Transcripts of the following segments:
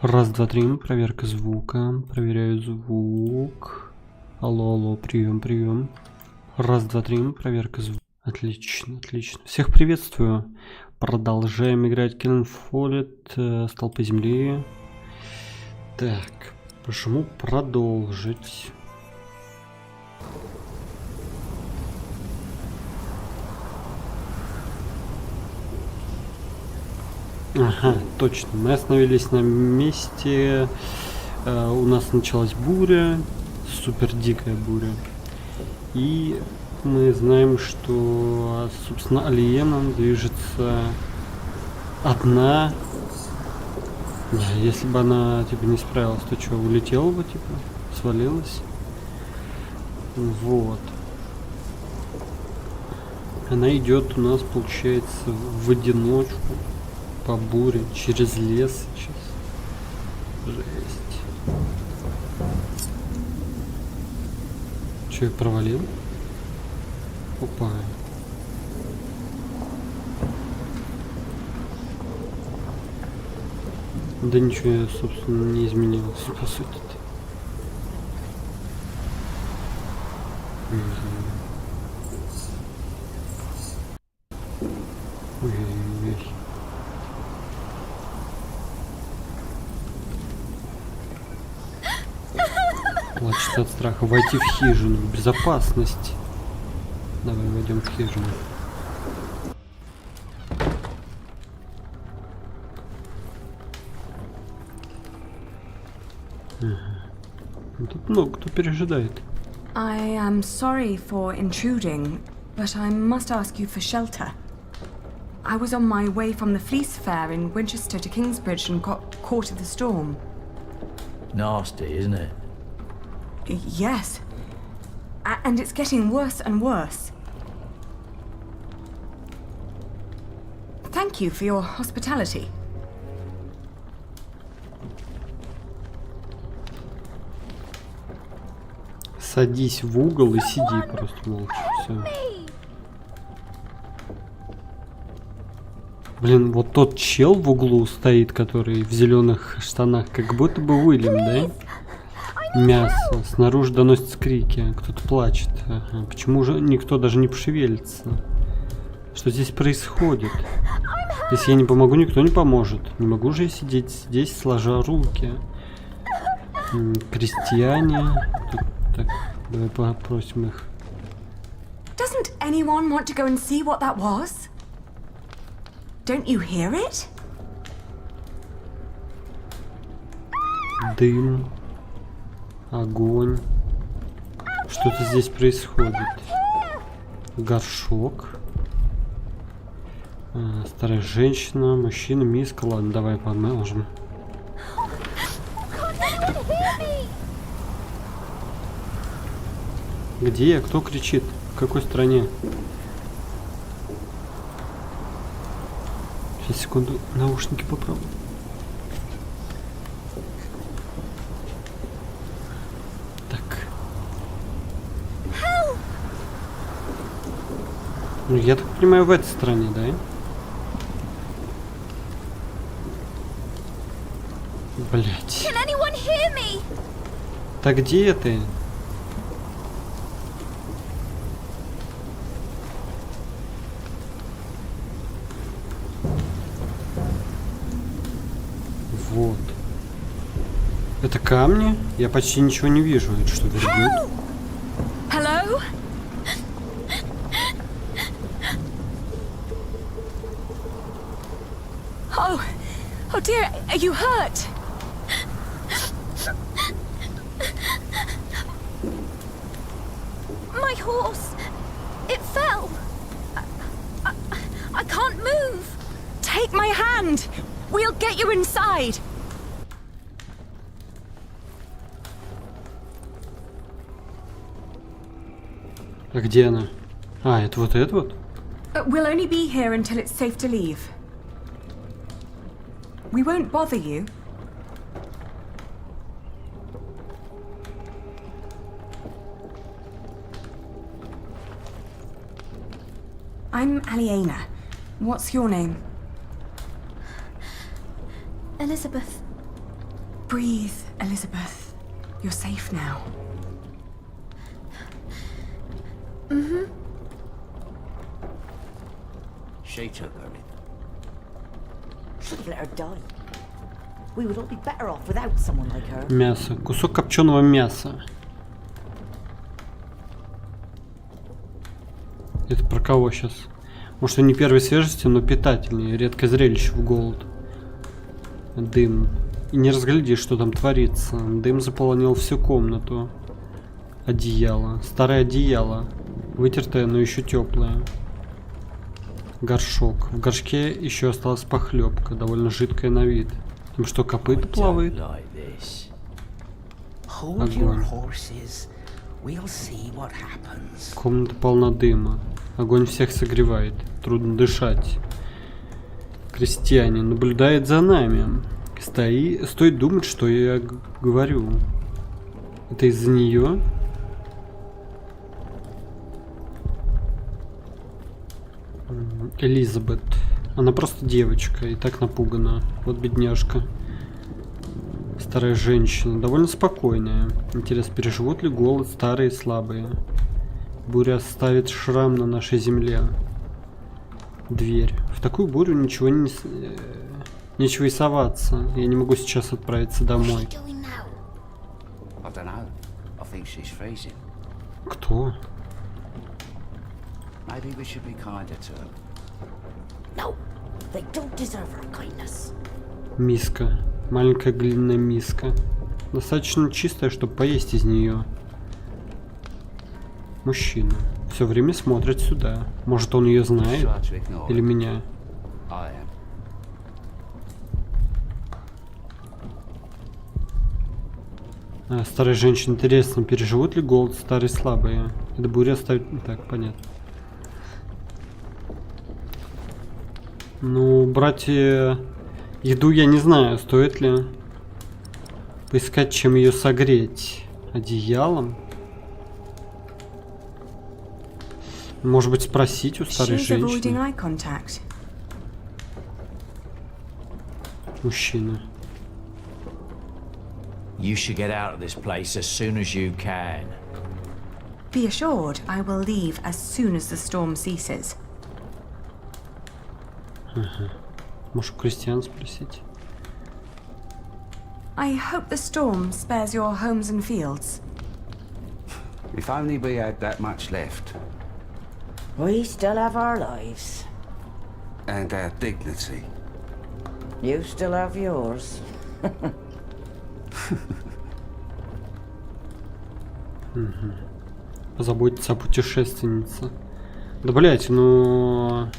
Раз, два, три. Проверка звука. Проверяю звук. Алло, алло, прием, прием. Раз, два, три. Проверка звука. Отлично, отлично. Всех приветствую. Продолжаем играть Follett, столпы земли. Так, нажму продолжить. Ага, точно. Мы остановились на месте. У нас началась буря. Супер дикая буря. И мы знаем, что, собственно, AlltiGame движется одна. Да, если бы она, типа, не справилась, то что, улетела бы, типа, свалилась. Вот. Она идет у нас, получается, в одиночку по буре, через лес сейчас. Жесть. Че, я провалил? Опа. Да ничего я, собственно, не изменилось, по сути-то. Ой-ой-ой. Плачет от страха. Войти в хижину. Безопасность. Давай войдем в хижину. Тут много кто пережидает. I am sorry for intruding, but I must ask you for shelter. I was on my way from the Fleece Fair in Winchester to Kingsbridge and got caught in the storm. Nasty, isn't it? Yes. And it's getting worse and worse. Thank you for your hospitality. Садись в угол и сиди просто молча. Все. Блин, вот тот чел в углу стоит, который в зеленых штанах, как будто бы Уильям, да? Мясо. Снаружи доносятся крики. Кто-то плачет. Ага. Почему же никто даже не пошевелится? Что здесь происходит? Если я не помогу, никто не поможет. Не могу же я сидеть здесь, сложа руки. Крестьяне. Так, давай попросим их. Doesn't anyone want to go and see what that was? Don't you hear it? Дым. Огонь. Что-то здесь происходит. Горшок. Старая женщина, мужчина, миска. Ладно, давай поможем. Где я? Кто кричит? В какой стране? Сейчас, секунду. Наушники попробую. Ну, я так понимаю, в этой стране, да? Блять. Так где ты? Вот. Это камни? Я почти ничего не вижу. Это что, верблюд? Hello? Oh dear, are you hurt? My horse, it fell. I can't move. Take my hand. We'll get you inside. А где она? А, это вот это вот? We'll only be here until it's safe to leave. We won't bother you. I'm Aliena. What's your name? Elizabeth. Breathe, Elizabeth. You're safe now. She took her in. Should have let her die. We would all be better off without someone like her. Мясо. Кусок копченого мяса. Это про кого сейчас? Может, он не первой свежести, но питательнее. Редкое зрелище в голод. Дым. И не разглядишь, что там творится. Дым заполонил всю комнату. Одеяло. Старое одеяло. Вытертое, но еще теплое. Горшок. В горшке еще осталась похлебка, довольно жидкая на вид. Там что, копыта плавает? Огонь. Комната полна дыма. Огонь всех согревает. Трудно дышать. Крестьянин наблюдает за нами. Стоит думать, что я говорю. Это из-за нее? Элизабет. Она просто девочка и так напугана. Вот бедняжка. Старая женщина. Довольно спокойная. Интересно, переживут ли голод старые и слабые? Буря оставит шрам на нашей земле. Дверь. В такую бурю нечего и соваться. Я не могу сейчас отправиться домой. Кто? Maybe we should be kinder to them. No, they don't deserve our kindness. Миска. Маленькая глиняная миска. Достаточно чистая, чтобы поесть из нее. Мужчина. Все время смотрит сюда. Может, он ее знает? Или меня? Старая женщина. Интересно, переживут ли голод старые слабые? Это буря оставит... Так, понятно. Ну, брать еду я не знаю, стоит ли поискать, чем ее согреть. Одеялом? Может быть, спросить у старой женщины. Мужчина. You should get out of this place as soon as you can. Be assured, I will leave as soon as the storm ceases. Может, у крестьян спросить? I hope the storm spares your homes and fields. If only we had that much left. We still have our lives. And our dignity. You still have yours. Позаботиться о путешественнице. Да, блять, ну...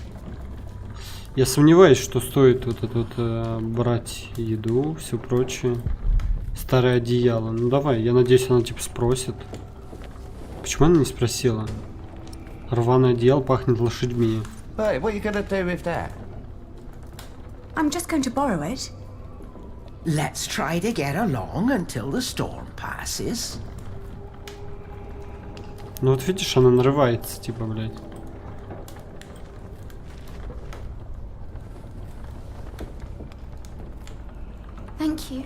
Я сомневаюсь, что стоит вот это вот брать еду, все прочее. Старое одеяло. Ну давай, я надеюсь, она типа спросит. Почему она не спросила? Рваное одеяло пахнет лошадьми. Hey, what are you gonna do with that? I'm just going to borrow it. Let's try to get along until the storm passes. Ну вот видишь, она нарывается, типа, блядь. Thank you.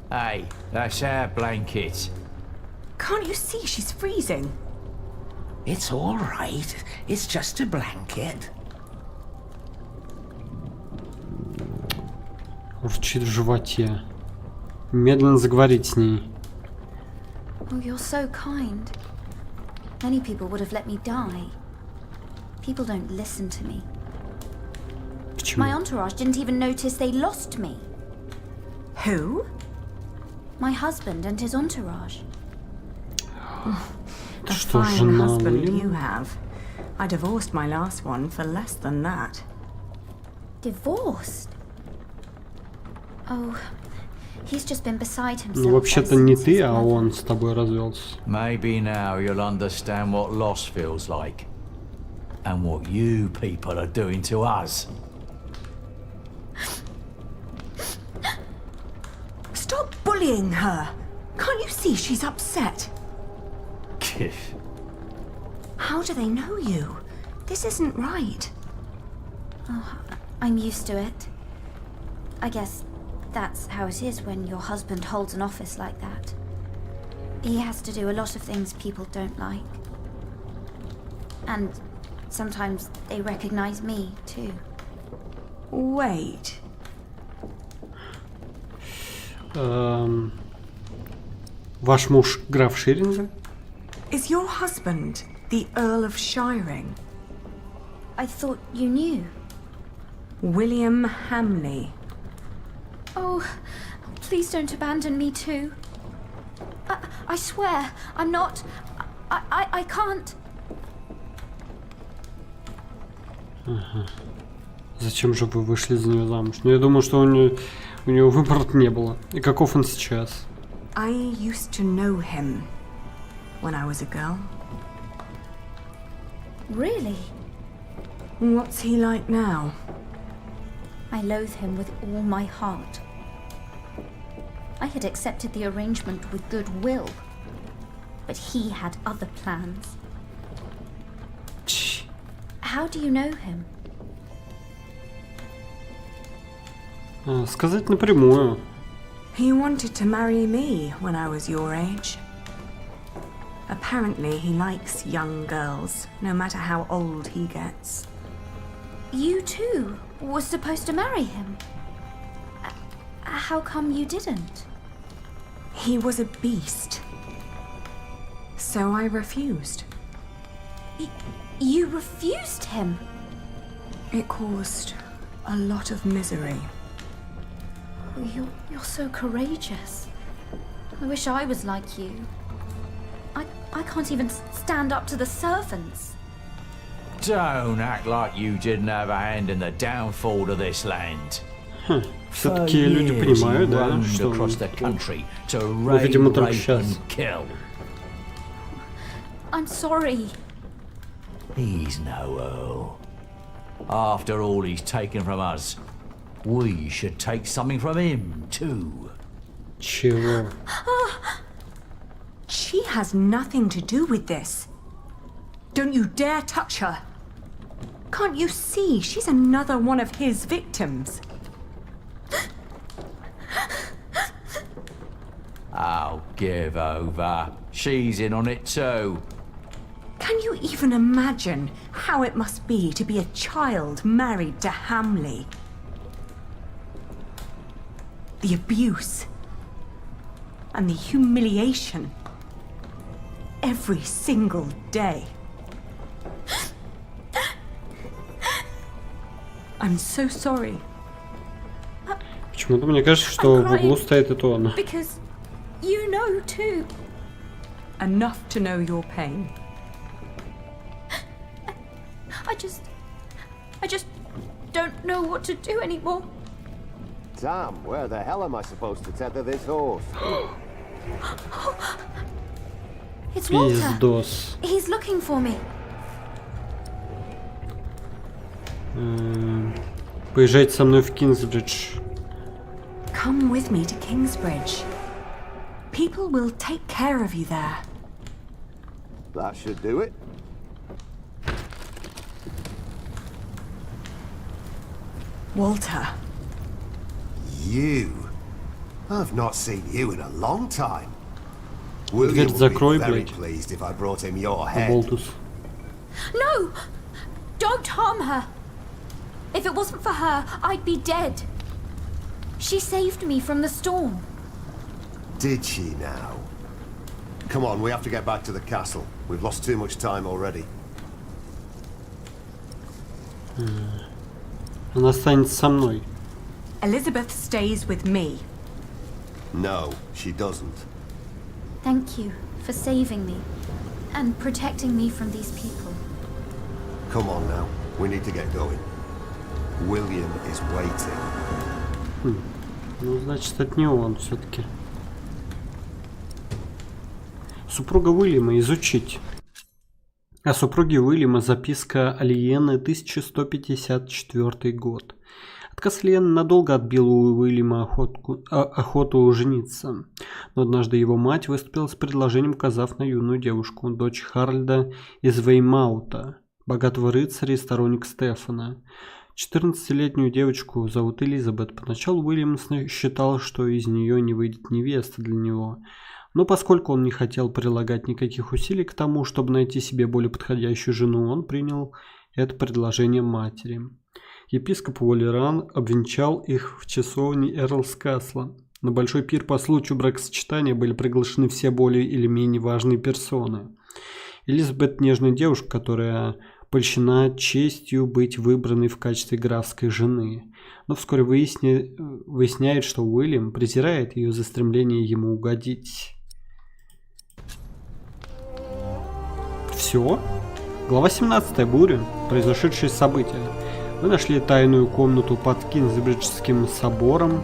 Hey, that's our blanket. Can't you see she's freezing? It's all right. It's just a blanket. Урчит в животе. Медленно заговорить с ней. Oh, you're so kind. Many people would have let me die. People don't listen to me. Почему? My entourage didn't even notice they lost me. Who? My husband and his entourage. A Что, fine жена husband Уильяма? you have. I divorced my last one for less than that. Divorced? Oh, he's just been beside himself. Ну, вообще-то ever не since ты, his а mother. он с тобой развелся. Maybe now you'll understand what loss feels like. And what you people are doing to us. Stop bullying her. Can't you see she's upset? How do they know you? This isn't right. Oh, I'm used to it. I guess that's how it is when your husband holds an office like that. He has to do a lot of things people don't like. And sometimes they recognize me, too. Wait. Ваш муж граф Ширинга? Is your husband the Earl of Shiring? I thought you knew. William Hamley. Oh, please don't abandon me too. I swear, I'm not... I can't... Зачем же вы вышли за нее замуж? Ну, я думаю, что у него выбора не было. И каков он сейчас? I used to know him when I was a girl. Really? What's he like now? I loathe him with all my heart. I had accepted the arrangement with goodwill, but he had other plans. How do you know him? Сказать напрямую. He wanted to marry me when I was your age. Apparently he likes young girls, no matter how old he gets. You too were supposed to marry him. How come you didn't? He was a beast. So I refused. You refused him? It caused a lot of misery. You're so courageous. I wish I was like you. I can't even stand up to the servants. Don't act like you didn't have a hand in the downfall of this land. Все-таки люди понимают, да, что across the country to мы, видимо, raid, только rape сейчас. and kill. I'm sorry. He's no Earl. After all he's taken from us, we should take something from him too. Чего? She has nothing to do with this. Don't you dare touch her. Can't you see she's another one of his victims? Oh, give over. She's in on it too. Can you even imagine how it must be to be a child married to Hamley? The abuse and the humiliation every single day. I'm so sorry. Почему-то мне кажется, что в углу стоит это он. Because you know too. Enough to know your pain. I just don't know what to do anymore. Damn, where the hell am I supposed to tether this horse? It's Walter. Пиздос. He's looking for me. Поезжайте со мной в Кингсбридж. Come with me to Kingsbridge. People will take care of you there. That should do it. Walter. You? I've not seen you in a long time. Дверь William would закрой, be very блядь. pleased if I brought him your head. Болтус. No! Don't harm her. If it wasn't for her, I'd be dead. She saved me from the storm. Did she now? Come on, we have to get back to the castle. We've lost too much time already. Она останется со мной. Elizabeth stays with me. No, she doesn't. Thank you for saving me and protecting me from these people. Come on now, we need to get going. William is waiting. Ну, значит, это не он все-таки. Супруга Уильяма изучить. О супруге Уильяма записка Алиены, 1154 год. Отказ Лены надолго отбил у Уильяма охоту жениться. Но однажды его мать выступила с предложением, указав на юную девушку, дочь Харльда из Веймаута, богатого рыцаря и сторонник Стефана. 14-летнюю девочку зовут Элизабет. Поначалу Уильям считал, что из нее не выйдет невеста для него. Но поскольку он не хотел прилагать никаких усилий к тому, чтобы найти себе более подходящую жену, он принял это предложение матери. Епископ Уоллеран обвенчал их в часовне Эрлскасла. На большой пир по случаю бракосочетания были приглашены все более или менее важные персоны. Элизабет – нежная девушка, которая польщена честью быть выбранной в качестве графской жены. Но вскоре выясняет, что Уильям презирает ее за стремление ему угодить. Все. Глава 17. Буря. Произошедшие события. Вы нашли тайную комнату под Кингсбриджским собором.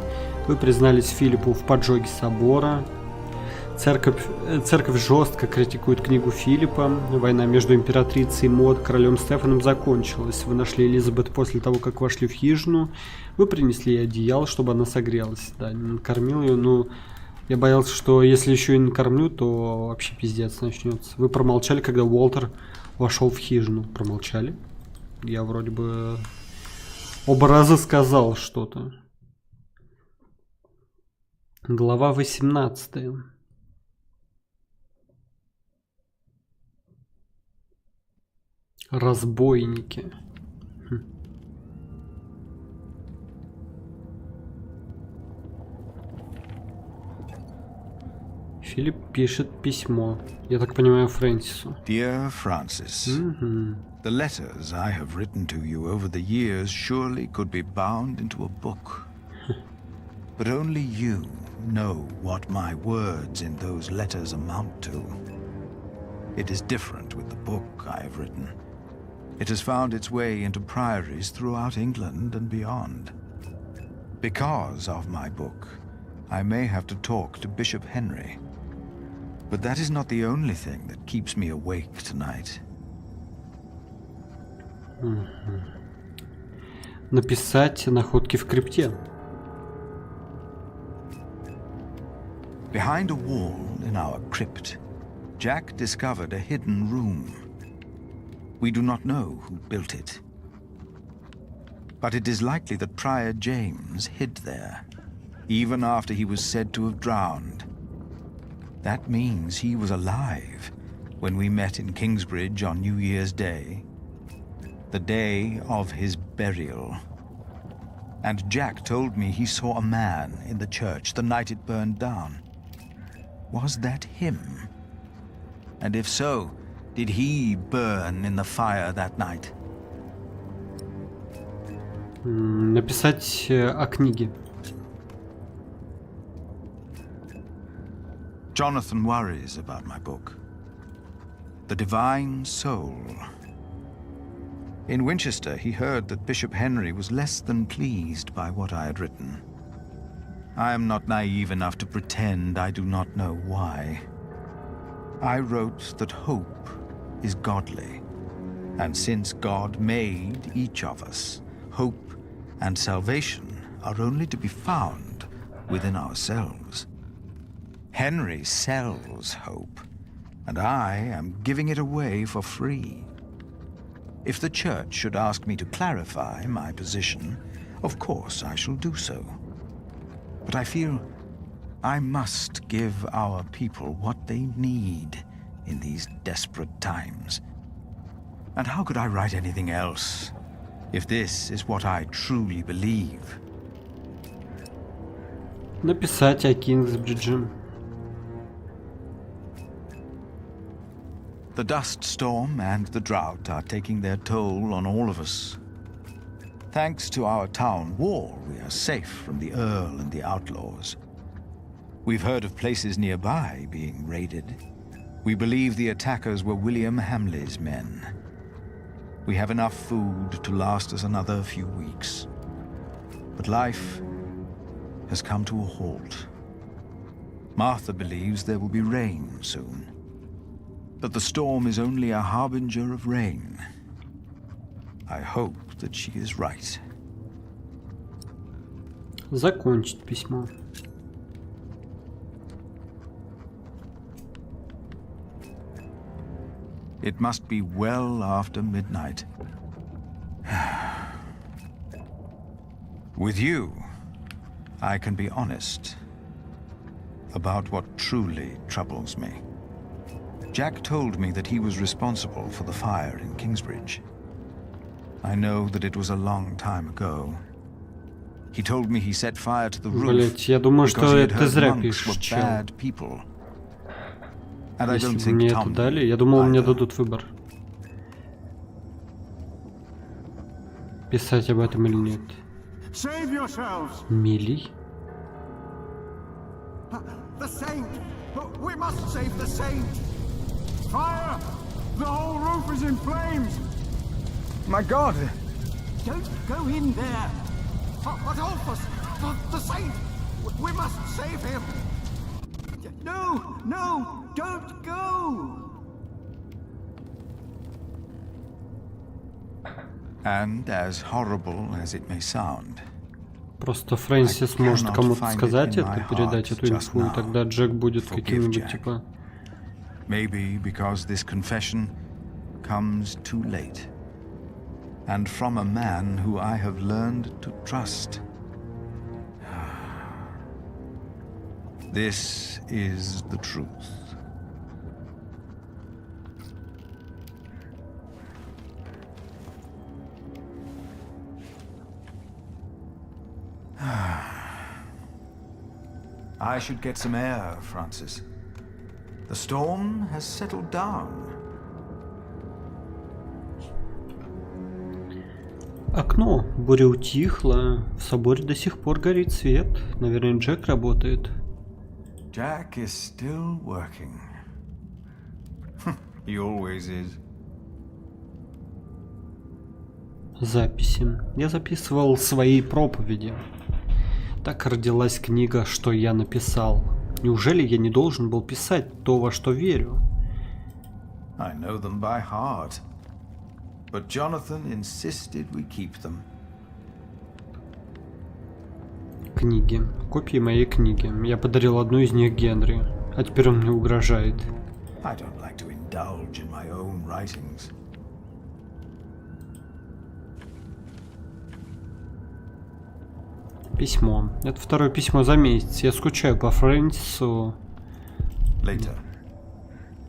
Вы признались Филиппу в поджоге собора. Церковь жестко критикует книгу Филиппа. Война между императрицей Мод и королем Стефаном закончилась. Вы нашли Элизабет после того, как вошли в хижину. Вы принесли ей одеяло, чтобы она согрелась. Да, не накормил ее, но я боялся, что если еще и накормлю, то вообще пиздец начнется. Вы промолчали, когда Уолтер вошел в хижину. Промолчали? Я вроде бы оба раза сказал что-то. Глава 18. Разбойники. Филипп пишет письмо. Я так понимаю, Фрэнсису. Dear Francis, the letters I have written to you over the years surely could be bound into a book. But only you know what my words in those letters amount to. It is different with the book I have written. It has found its way into priories throughout England and beyond. Because of my book, I may have to talk to Bishop Henry. But that is not the only thing that keeps me awake tonight. Написать находки в крипте. Behind a wall in our crypt, Jack discovered a hidden room. We do not know who built it. But it is likely that Prior James hid there, even after he was said to have drowned. That means he was alive when we met in Kingsbridge on New Year's Day, the day of his burial. And Jack told me he saw a man in the church the night it burned down. Was that him? And if so, did he burn in the fire that night? Написать о книге. Jonathan worries about my book. The Divine Soul. In Winchester, he heard that Bishop Henry was less than pleased by what I had written. I am not naive enough to pretend I do not know why. I wrote that hope is godly, and since God made each of us, hope and salvation are only to be found within ourselves. Henry sells hope, and I am giving it away for free. If the church should ask me to clarify my position, of course I shall do so. But I feel I must give our people what they need in these desperate times. And how could I write anything else if this is what I truly believe? Написать о Кингсбридже. The dust storm and the drought are taking their toll on all of us. Thanks to our town wall, we are safe from the Earl and the outlaws. We've heard of places nearby being raided. We believe the attackers were William Hamley's men. We have enough food to last us another few weeks. But life has come to a halt. Martha believes there will be rain soon. But the storm is only a harbinger of rain. I hope that she is right. Закончить письмо. It must be well after midnight. With you, I can be honest about what truly troubles me. Jack told me that he was responsible for the fire in Kingsbridge. I know that it was a long time ago. He told me he set fire to the roof Блять, я думаю, because что he had ты heard зря monks пишешь, were чел. bad people. And I Если don't бы think мне это Tom дали, я думал, мне either. дадут выбор. Писать об этом или нет. Save yourselves! Милий? The saint! We must save the saint! Fire! The whole roof is in flames! My God! Don't go in there! Adolphus! The saint! We must save him! No! No! Don't go! And as horrible as it may sound, Просто Фрэнсис может кому-то сказать это, передать эту инфу, и тогда Джек будет каким-нибудь типа... maybe because this confession comes too late. And from a man who I have learned to trust. This is the truth. I should get some air, Francis. The storm has settled down. Окно. Буря утихла. В соборе до сих пор горит свет. Наверное, Джек работает. Jack is still working. He always is. Записи. Я записывал свои проповеди. Так родилась книга «Что я написал». Неужели я не должен был писать то, во что верю? I know them by heart. But Jonathan insisted we keep them. Книги. Копии моей книги. Я подарил одну из них Генри. А теперь он мне угрожает. I don't like to indulge in my own writings. Письмо. Это второе письмо за месяц. Я скучаю по Фрэнсису. Later.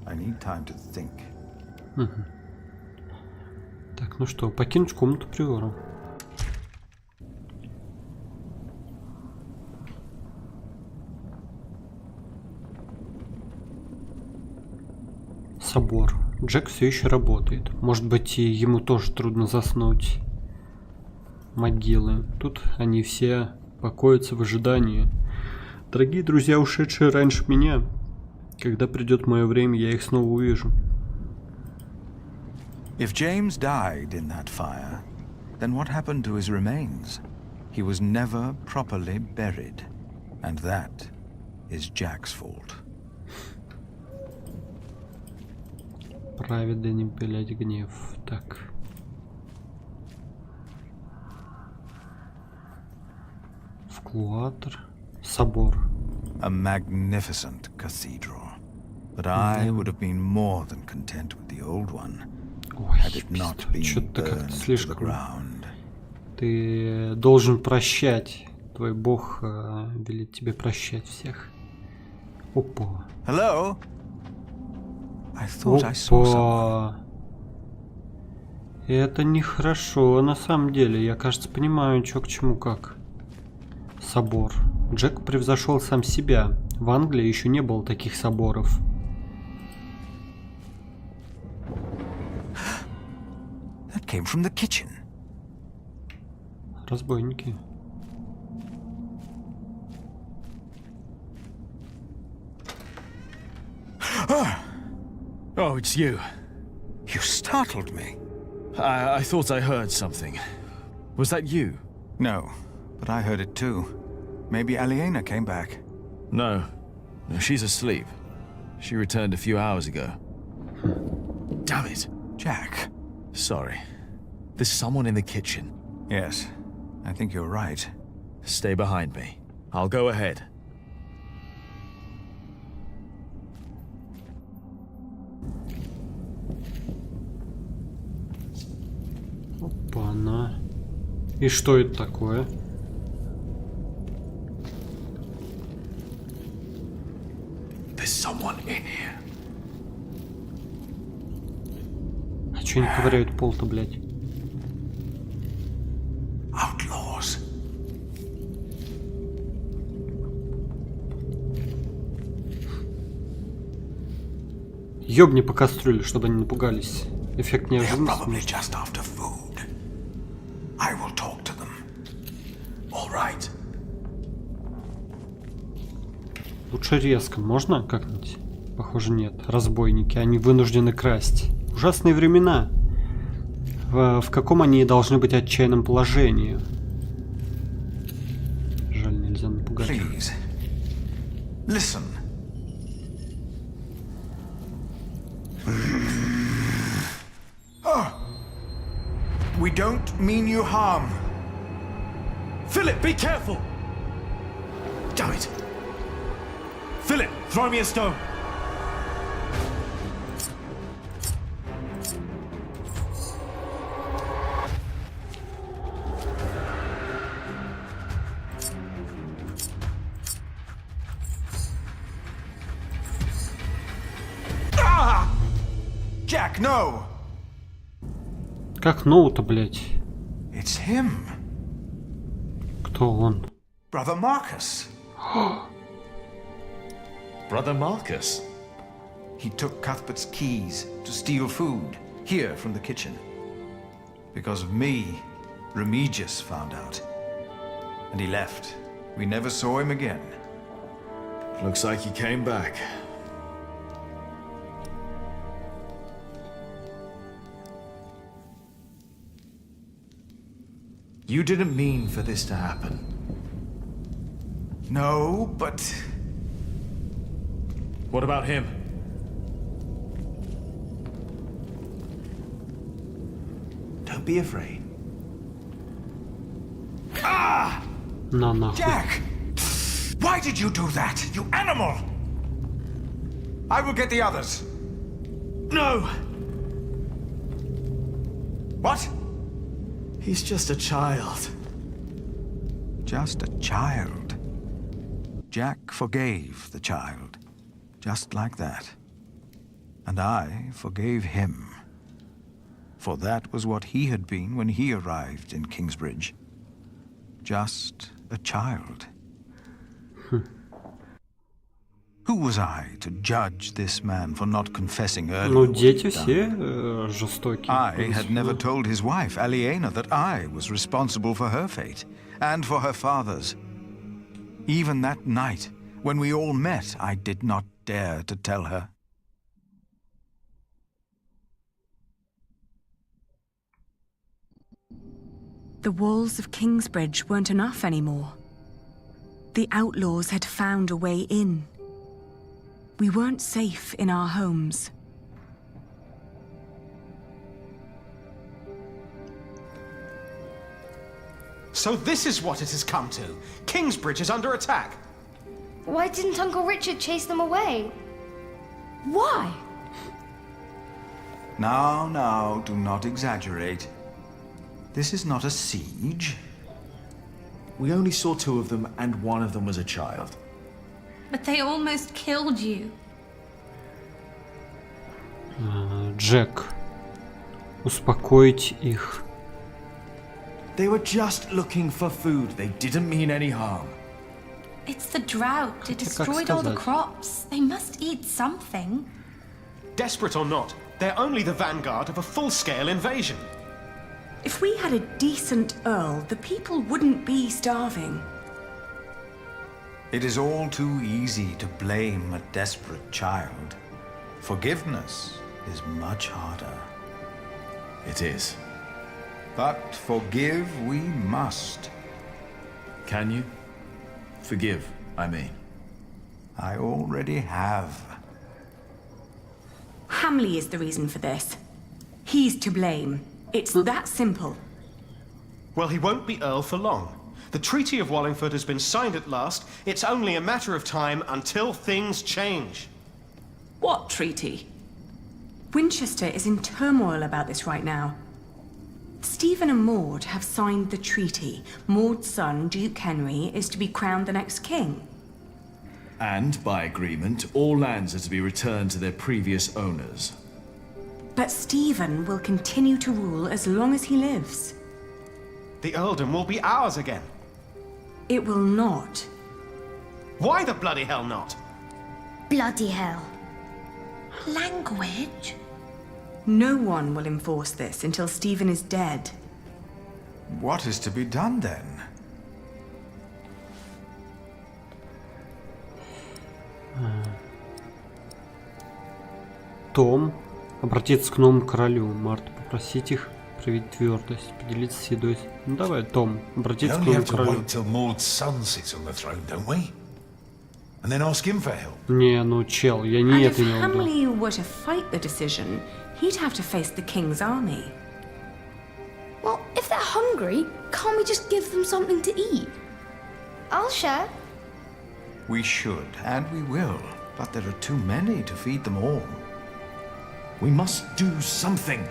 I need time to think. Так, ну что, покинуть комнату приора. Собор. Джек все еще работает. Может быть, и ему тоже трудно заснуть. Могилы. Тут они все покоятся в ожидании. Дорогие друзья, ушедшие раньше меня. Когда придет мое время, я их снова увижу. If James died in that fire, then what happened to his remains? He was never properly buried. And that is Jack's fault. Праведно не пылять гнев. Так. Вклуатор. Собор. A magnificent cathedral. But I would have been more than content with the old one, Ой, had it not been что-то как-то burned to the слишком. ground. Ты должен прощать. Твой бог велит тебе прощать всех. Опа. Hello? I thought I saw someone. Опа. Это нехорошо на самом деле. Я, кажется, понимаю, что к чему как. Собор. Джек превзошел сам себя. В Англии еще не было таких соборов. That came from the kitchen. Разбойники. Oh, it's you. You startled me. I thought I heard something. Was that you? No, but I heard it too. Maybe Aliena came back. No. She's asleep. She returned a few hours ago. Damn it. Jack. Sorry. There's someone in the kitchen. Yes, I think you're right. Stay behind me. I'll go ahead. Опа-на. И что это такое? Чё они ковыряют пол-то, блядь? Outlaws. Ёбни по кастрюле, чтобы они напугались. Эффект They're неожиданности. probably just after food. I will talk to them. All right. Лучше резко. Можно как-нибудь? Похоже, нет. Разбойники. Они вынуждены красть. Ужасные времена. В каком они должны быть отчаянном положении? Жаль, нельзя напугать. Please. Listen. Oh. We don't mean you harm. Philip, be careful! Damn it! Philip, throw me a stone! Jack, no! Как ноу-то, блядь? It's him. Кто он? Brother Marcus. Brother Marcus? He took Cuthbert's keys to steal food here from the kitchen. Because of me, Remigius found out. And he left. We never saw him again. Looks like he came back. You didn't mean for this to happen. No, but What about him? don't be afraid. На нахуй. Jack! Why did you do that, you animal? I will get the others. No! What? He's just a child. Just a child. Jack forgave the child. Just like that. And I forgave him. For that was what he had been when he arrived in Kingsbridge. Just a child. Who was I to judge this man for not confessing earlier? Ну, what дети he'd done? все жестокие. I had never told his wife, Aliena, that I was responsible for her fate, and for her father's. Even that night, when we all met, I did not dare to tell her. The walls of Kingsbridge weren't enough anymore. The outlaws had found a way in. We weren't safe in our homes. So this is what it has come to. Kingsbridge is under attack. Why didn't Uncle Richard chase them away? Why? Now, do not exaggerate. This is not a siege. We only saw two of them, and one of them was a child. But they almost killed you. Джек. Успокоить их. They were just looking for food. They didn't mean any harm. It's the drought. It Хотя, как destroyed all the сказать? crops. They must eat something. Desperate or not, they're only the vanguard of a full-scale invasion. If we had a decent Earl, the people wouldn't be starving. It is all too easy to blame a desperate child. Forgiveness is much harder. It is. But forgive we must. Can you? Forgive, I mean. I already have. Hamley is the reason for this. He's to blame. It's that simple. Well, he won't be Earl for long. The Treaty of Wallingford has been signed at last. It's only a matter of time until things change. What treaty? Winchester is in turmoil about this right now. Stephen and Maud have signed the treaty. Maud's son, Duke Henry, is to be crowned the next king. And, by agreement, all lands are to be returned to their previous owners. But Stephen will continue to rule as long as he lives. The earldom will be ours again. It will not. Why the bloody hell not? Bloody hell. Language? No one will enforce this until Stephen is dead. What is to be done then? Том. Обратиться к новому королю. Марта. Попросить их проявить твердость. Поделиться с едой. Ну давай, Том. We Обратиться к only новому have to королю. wait till Maud's son sits on the throne, don't we? And then ask him for help. Не, ну чел, я не And это if имел в виду. Hamley were to fight the decision, he'd have to face the king's army. Well, if they're hungry, can't we just give them something to eat? I'll share. We should, and we will. But there are too many to feed them all. We must do something.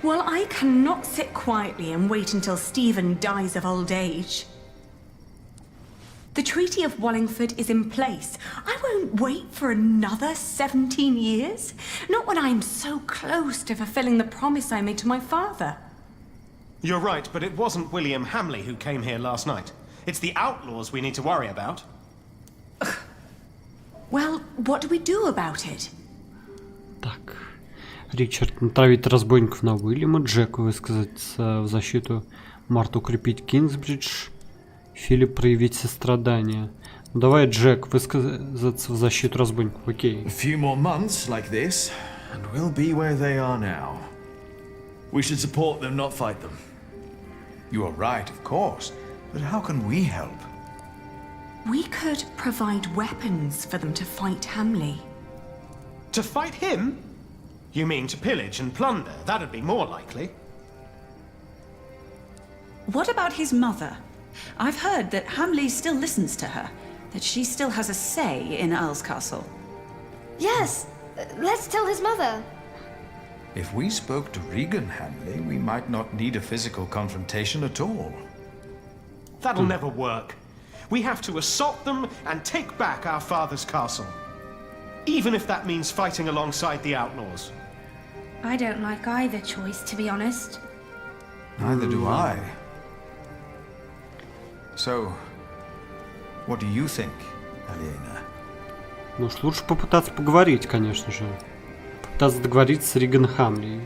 Well, I cannot sit quietly and wait until Stephen dies of old age. The Treaty of Wallingford is in place. I won't wait for another 17 years. Not when I'm so close to fulfilling the promise I made to my father. You're right, but it wasn't William Hamley who came here last night. It's the outlaws we need to worry about. Well, what do we do about it? Так. Ричард натравить разбойников на Уильяма, Джек высказаться в защиту, Марту укрепить Кингсбридж, Филипп проявить сострадание. Ну, давай, Джек, высказаться в защиту разбойников, окей. A few more months like this, and we'll be where they are now. We should support them, not fight them. You are right, of course. But how can we help? We could provide weapons for them to fight Hamley. To fight him? You mean to pillage and plunder? That'd be more likely. What about his mother? I've heard that Hamley still listens to her, that she still has a say in Earl's Castle. Yes, let's tell his mother. If we spoke to Regan Hamley, we might not need a physical confrontation at all. That'll never work. We have to assault them and take back our father's castle. Even if that means fighting alongside the outlaws. I don't like either choice, to be honest. Neither do I. So, what do you think, Alena? Ну уж лучше попытаться поговорить, конечно же. Попытаться договориться с Риган Хамли.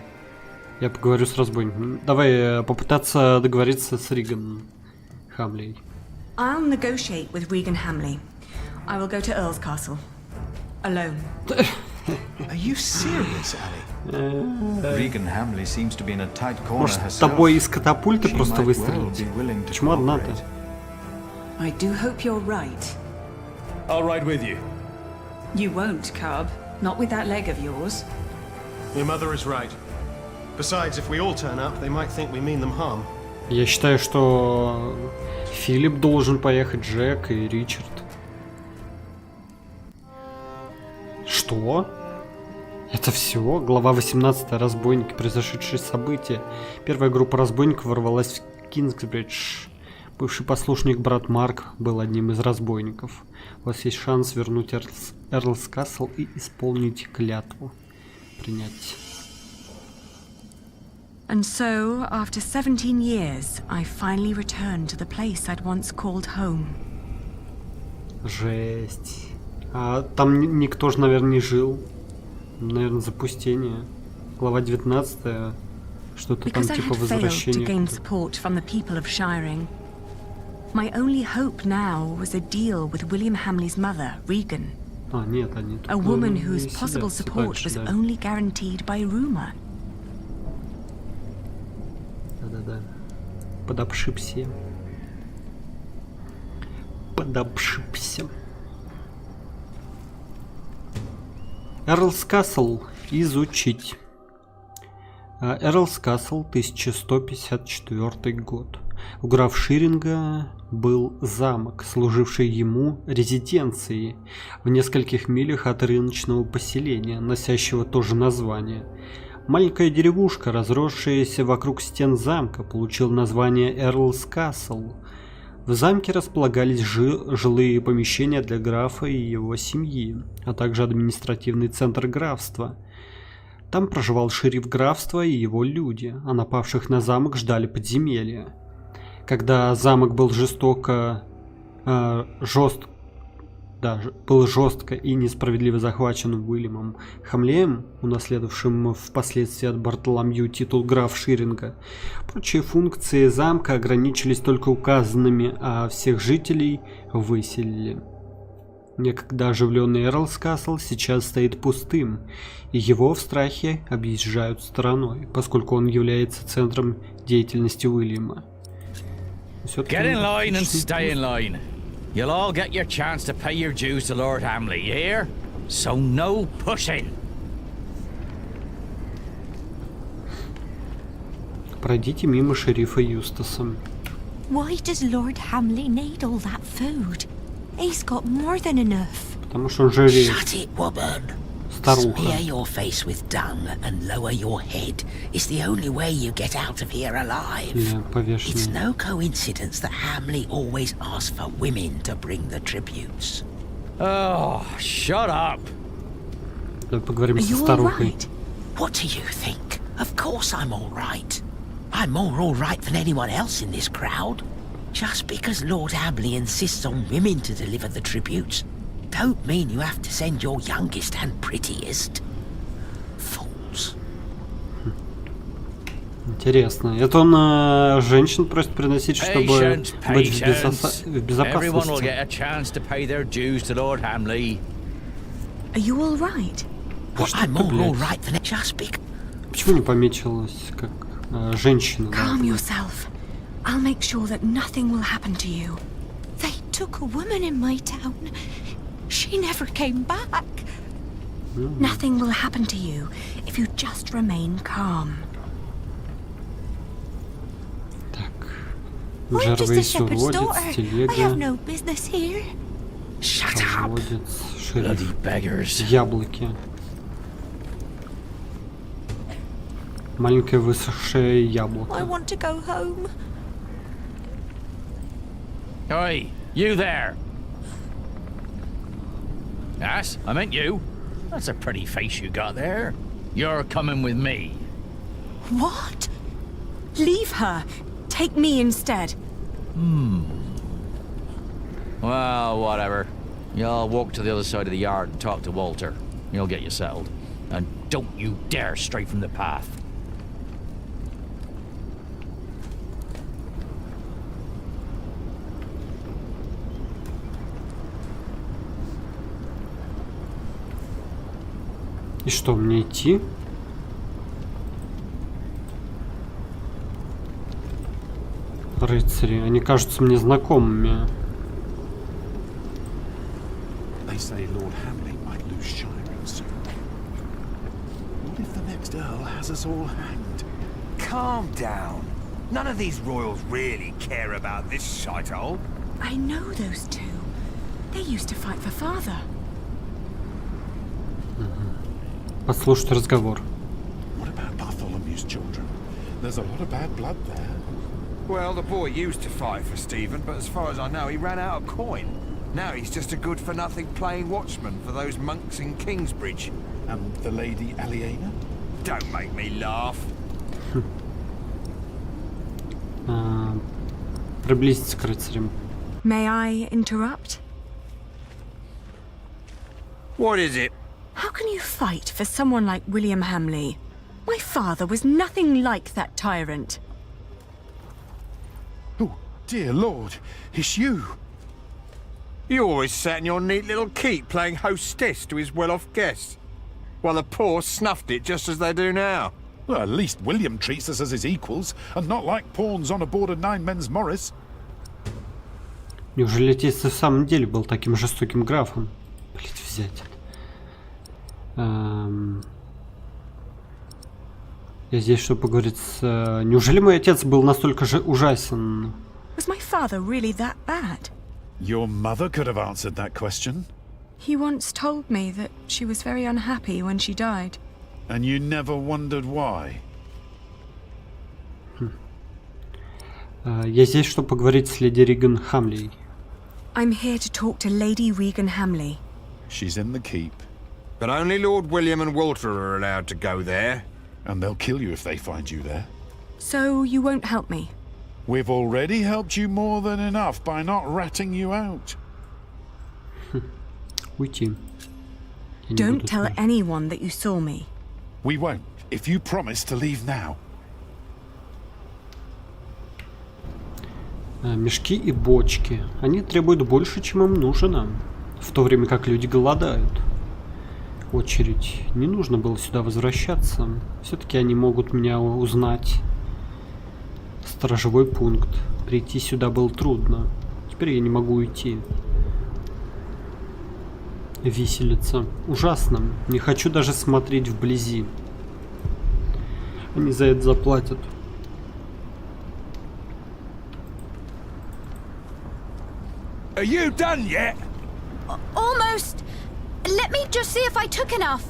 Я поговорю с разбойником. Давай попытаться договориться с Риган Хамли. I'll negotiate with Regan Hamley. I will go to Earl's Castle. Alone. Are you serious, Ali? Regan Hamley seems to be in a tight corner Может, с herself. тобой из катапульты She просто might well выстрелить? be willing to Почему одна-то? cooperate. I do hope you're right. I'll ride with you. You won't, Cub. Not with that leg of yours. Your mother is right. Besides, if we all turn up, they might think we mean them harm. Я считаю, что Филипп должен поехать, Джек и Ричард. Что? Это все? Глава 18. Разбойники. Произошедшие события. Первая группа разбойников ворвалась в Кингсбридж. Бывший послушник брат Марк был одним из разбойников. У вас есть шанс вернуть Эрлс Касл и исполнить клятву. Принять. And so, after 17 years, I finally returned to the place I'd once called home. Жесть. А там никто же, наверное, не жил. Наверное, запустение. Глава 19. Что-то там Because I типа had failed to возвращения. gain support from the people of Shiring. My only hope now was a deal with William Hamley's mother, Regan. А, нет, они тут A woman не whose сидят possible support дальше, was да. only guaranteed by rumor. Да-да-да. Подобшипся. Подобшипся. Эрлс Касл изучить. Эрлс Касл, 1154 год. У графа Ширинга был замок, служивший ему резиденцией в нескольких милях от рыночного поселения, носящего то же название. Маленькая деревушка, разросшаяся вокруг стен замка, получила название Эрлс Касл. В замке располагались жилые помещения для графа и его семьи, а также административный центр графства. Там проживал шериф графства и его люди, а напавших на замок ждали подземелья. Когда замок был жестко и несправедливо захвачен Уильямом Хамлеем, унаследовавшим впоследствии от Бартоломью титул граф Ширинга, прочие функции замка ограничились только указанными, а всех жителей выселили. Некогда оживленный Эрлс Касл сейчас стоит пустым, и его в страхе объезжают стороной, поскольку он является центром деятельности Уильяма. Get in line and stay in line. You'll all get your chance to pay your dues to Lord Hamley, you hear? So no pushing. Пройдите мимо шерифа Юстаса. Why does Lord Hamley need all that food? He's got more than enough. Потому что он жирит. Shut it, woman. Старуха. Smear your face with dung and lower your head. It's the only way you get out of here alive. It's no coincidence that Hamley always asks for women to bring the tributes. Oh, shut up. Давай поговорим со старухой. What do you think? Of course I'm all right. I'm more all right than anyone else in this crowd. Just because Lord Hamley insists on women to deliver the tributes, don't mean you have to send your youngest and prettiest. Fools. Интересно. Это он женщин просит приносить, чтобы быть в безопасности. Everyone will get a chance to pay their dues to Lord Hamley. Are you all right? I'm all right than just because. Почему не помечилась как женщина? Calm yourself. I'll make sure that nothing will happen to you. They took a woman in my town. She never came back. Nothing will happen to you if you just remain calm. I'm just a shepherd's daughter. I have no business here. Shut up. Bloody beggars. Яблоки. Маленькое высохшее яблоко. I want to go home. Oi, you there. Yes, I meant you. That's a pretty face you got there. You're coming with me. What? Leave her. Take me instead. Well, whatever. You'll walk to the other side of the yard and talk to Walter. You'll get you settled. And don't you dare stray from the path. И что, мне идти? Рыцари, они кажутся мне знакомыми. They say Lord Hamley might lose Shiring soon. What if the next Earl has us all hanged? Calm down. None of these royals really care about this shithole. I know those two. They used to fight for father. Послушать разговор. What about Bartholomew's children? There's a lot of bad blood there. Well, the boy used to fight for Stephen, but as far as I know, he ran out of coin. Now he's just a good-for-nothing playing watchman for those monks in Kingsbridge. And the Lady Aliena? Don't make me laugh. Приблизиться к рыцарям. May I interrupt? What is it? How can you fight for someone like William Hamley? My father was nothing like that tyrant. Oh, dear Lord, it's you. You always sat in your neat little keep playing hostess to his well-off guests, while the poor snuffed it just as they do now. Well, at least William treats us as his equals, and not like pawns on a board of nine men's Morris. Неужели отец в самом деле был таким жестоким графом? Блин, взять. Я здесь, чтобы поговорить с... Неужели мой отец был настолько же ужасен? Was my father really that bad? Your mother could have answered that question. He once told me that she was very unhappy when she died. And you never wondered why? Я здесь, чтобы поговорить с леди Риган Хамлей. I'm here to talk to Lady Regan Hamley. She's in the keep. But only Lord William and Walter are allowed to go there. And they'll kill you if they find you there. So you won't help me? We've already helped you more than enough by not ratting you out. Уйти. Don't tell anyone that you saw me. We won't, if you promise to leave now. Мешки и бочки. Они требуют больше, чем им нужно. В то время как люди голодают. Очередь. Не нужно было сюда возвращаться. Все-таки они могут меня узнать. Сторожевой пункт. Прийти сюда было трудно. Теперь я не могу уйти. Виселица. Ужасно. Не хочу даже смотреть вблизи. Они за это заплатят. Are you done yet? Almost. Let me just see if I took enough.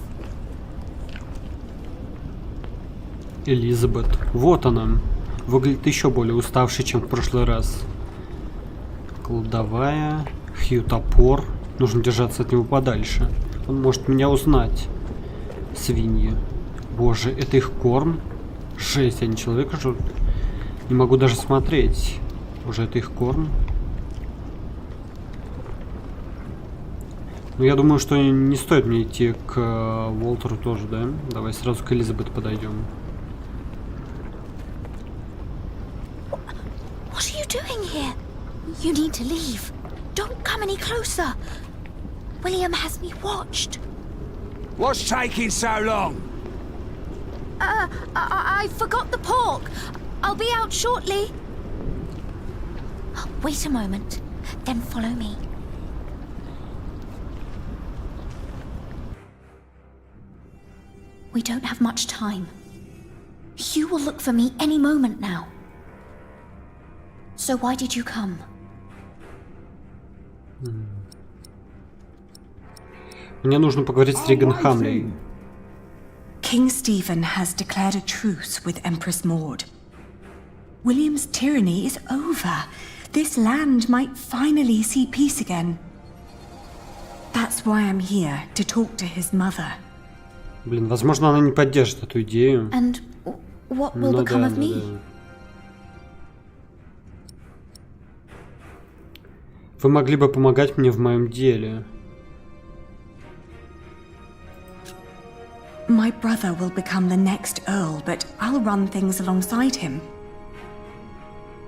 Элизабет. Вот она. Выглядит еще более уставшей, чем в прошлый раз. Кладовая. Хью топор. Нужно держаться от него подальше. Он может меня узнать. Свиньи. Боже, это их корм? Жесть, они человека жрут. Не могу даже смотреть. Боже, это их корм? Ну, я думаю, что не стоит мне идти к Уолтеру тоже, да? Давай сразу к Элизабет подойдем. What are you doing here? You need to leave. Don't come any closer. William has me watched. What's taking so long? I forgot the pork. I'll be out shortly. Wait a moment, then follow me. We don't have much time. Hugh will look for me any moment now. So why did you come? Мне нужно поговорить с Риган Хамлей. King Stephen has declared a truce with Empress Maud. William's tyranny is over. This land might finally see peace again. That's why I'm here, to talk to his mother. Блин, возможно, она не поддержит эту идею. And what will become of me? Вы могли бы помогать мне в моем деле. My brother will become the next Earl, but I'll run things alongside him.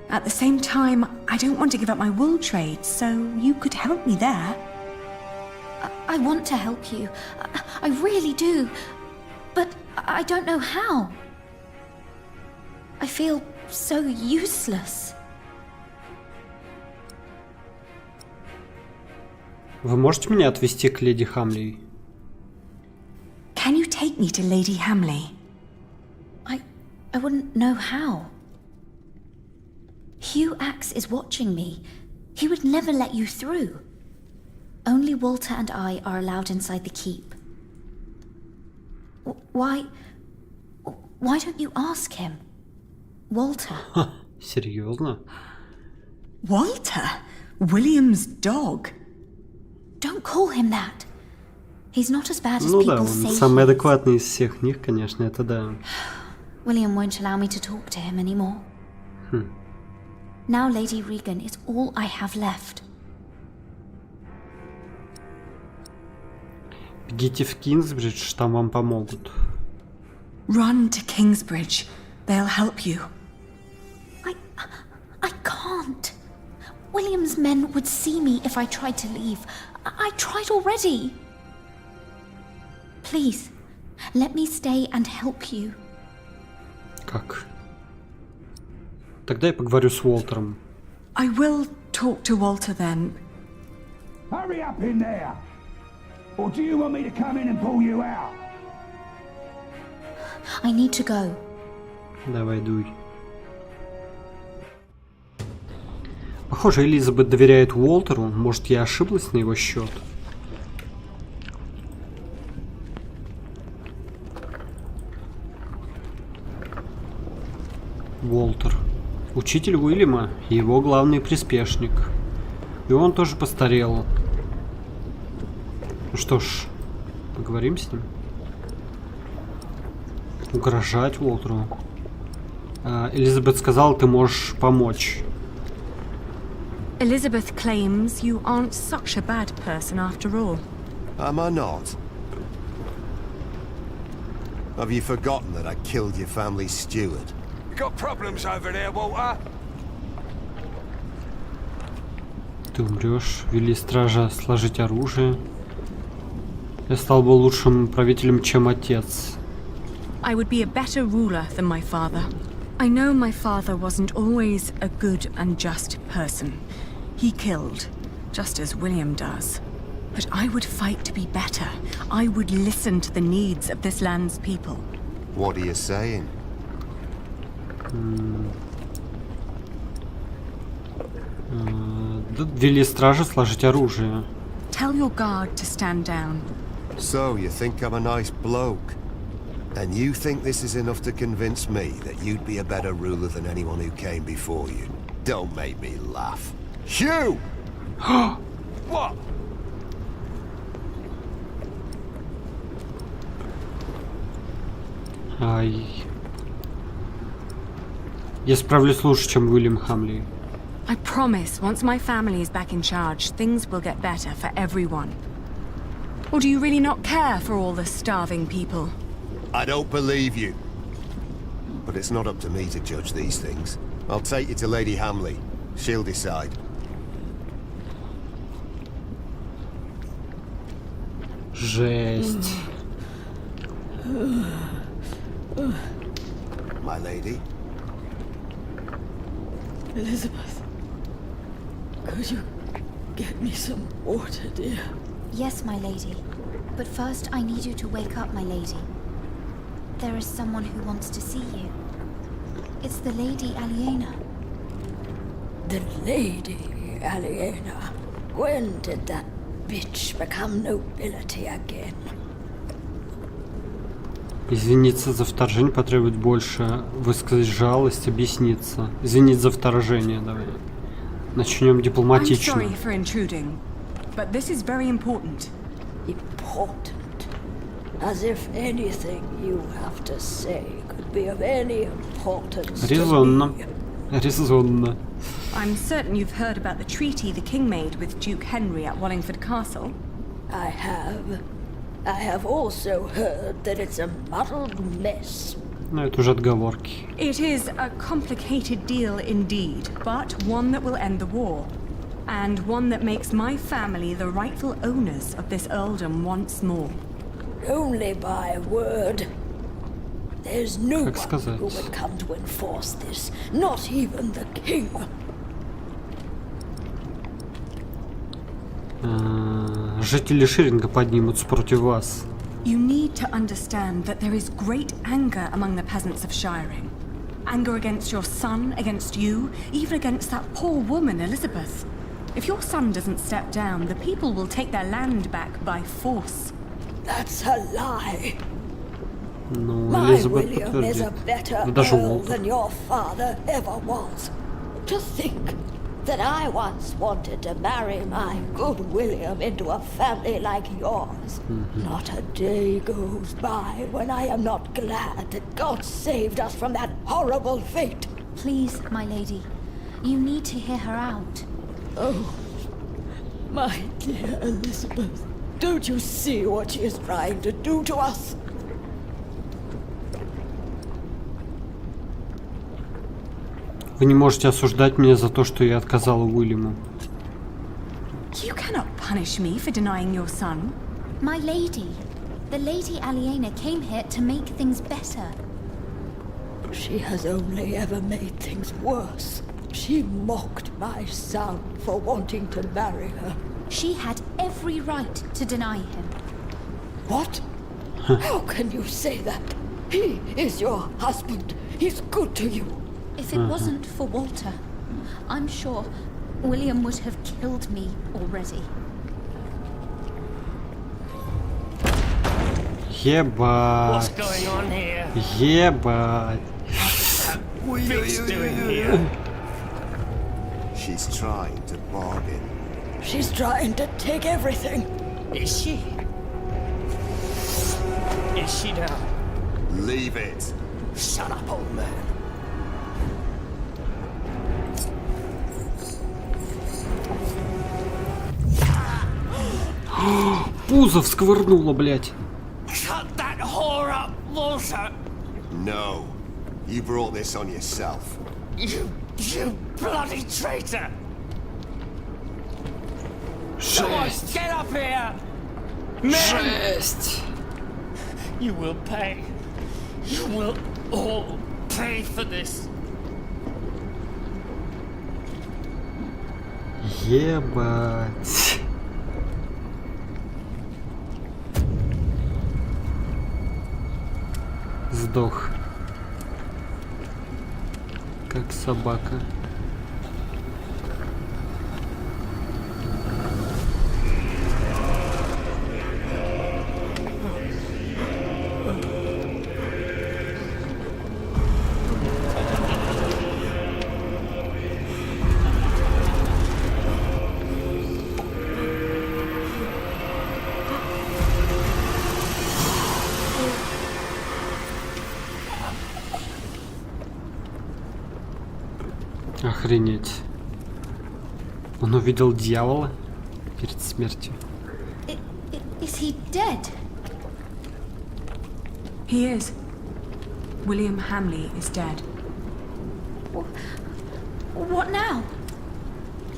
At the same time, I don't want to give up my wool trade, so you could help me there. I want to help you. I really do. But I don't know how. I feel so useless. Вы можете меня отвезти к леди Хамлей? Can you take me to Lady Hamley? I wouldn't know how. Hugh Axe is watching me. He would never let you through. Only Walter and I are allowed inside the keep. Why don't you ask him? Walter. Серьезно? Walter? William's dog? Don't call him that. He's not as bad as Ну да, people он say. самый адекватный из всех них, конечно, это да. William won't allow me to talk to him anymore. Now Lady Regan is all I have left. Бегите в Кингсбридж, там вам помогут. Run to Kingsbridge. They'll help you. I can't. William's men would see me if I tried to leave. I tried already. Please, let me stay and help you. Как? Тогда я поговорю с Уолтером. I will talk to Walter then. Hurry up in there! Or do you want me to come in and pull you out? I need to go. Давай, дуй. Похоже, Элизабет доверяет Уолтеру. Может, я ошиблась на его счет? Уолтер. Учитель Уильяма и его главный приспешник. И он тоже постарел. Ну что ж, Поговорим с ним. Угрожать Уолтеру. Элизабет сказала, ты можешь помочь. Elizabeth claims you aren't such a bad person after all. Am I not? Have you forgotten that I killed your family's steward? You got problems over there, Walter? Ты умрешь. Вели стража сложить оружие. Я стал бы лучшим правителем, чем отец. I would be a better ruler than my father. I know my father wasn't always a good and just person. He killed, just as William does. But I would fight to be better. I would listen to the needs of this land's people. What are you saying? Вели стражи сложить оружие. Tell your guard to stand down. So, you think I'm a nice bloke? And you think this is enough to convince me that you'd be a better ruler than anyone who came before you? Don't make me laugh. Hugh! What? Ай. Я справлюсь лучше, чем Уильям Хамли. I promise, once my family is back in charge, things will get better for everyone. Or do you really not care for all the starving people? I don't believe you. But it's not up to me to judge these things. I'll take you to Lady Hamley. She'll decide. Жесть. My lady? Elizabeth, could you get me some water, dear? Yes, my lady. But first I need you to wake up, my lady. There is someone who wants to see you. It's the Lady Aliena. The Lady Aliena? When did that bitch become nobility again? Извиниться за вторжение потребует больше. Высказать жалость, объясниться. Извинить за вторжение, давай. Начнем дипломатично. I'm sorry for intruding, but this is very important. Important? As if anything you have to say could be of any importance Резонно. to me. Резонно. I'm certain you've heard about the treaty the king made with Duke Henry at Wallingford Castle. I have. I have also heard that it's a muddled mess. Ну, это уже отговорки. It is a complicated deal indeed, but one that will end the war. And one that makes my family the rightful owners of this earldom once more. Only by word. There's no Как one сказать? who would come to enforce this, not even the king. Жители Ширинга поднимутся против вас. You need to understand that there is great anger among the peasants of Shiring. Anger against your son, against you, even against that poor woman, Elizabeth. If your son doesn't step down, the people will take their land back by force. That's a lie. Ну, My Элизабет William is a подтвердит. better Ну, даже earl Уолтер. than your father ever was. To think that I once wanted to marry my good William into a family like yours. Not a day goes by when I am not glad that God saved us from that horrible fate. Please, my lady. You need to hear her out. Oh, my dear Elizabeth, don't you see what she is trying to do to us? Вы не можете осуждать меня за то, что я отказала Уильяму. You cannot punish me for denying your son. My lady. The Lady Aliena came here to make things better. She has only ever made things worse. She mocked my son for wanting to marry her. She had every right to deny him. What? How can you say that? He is your husband. He's good to you. If it wasn't for Walter, I'm sure William would have killed me already. Ебать. What's going on here? Ебать. What's doing here? She's trying to bargain. She's trying to take everything. Is she? is she now? Leave it. Shut up, old man. Пузо всквырнуло, блядь. Cut that whore up, Walter. No. You brought this on yourself. You bloody traitor. Come on, get up here. Men. You will pay. You will all pay for this. Ебать. Сдох. Как собака. Охренеть. Он увидел дьявола перед смертью. Is he dead? He is. William Hamley is dead. What now?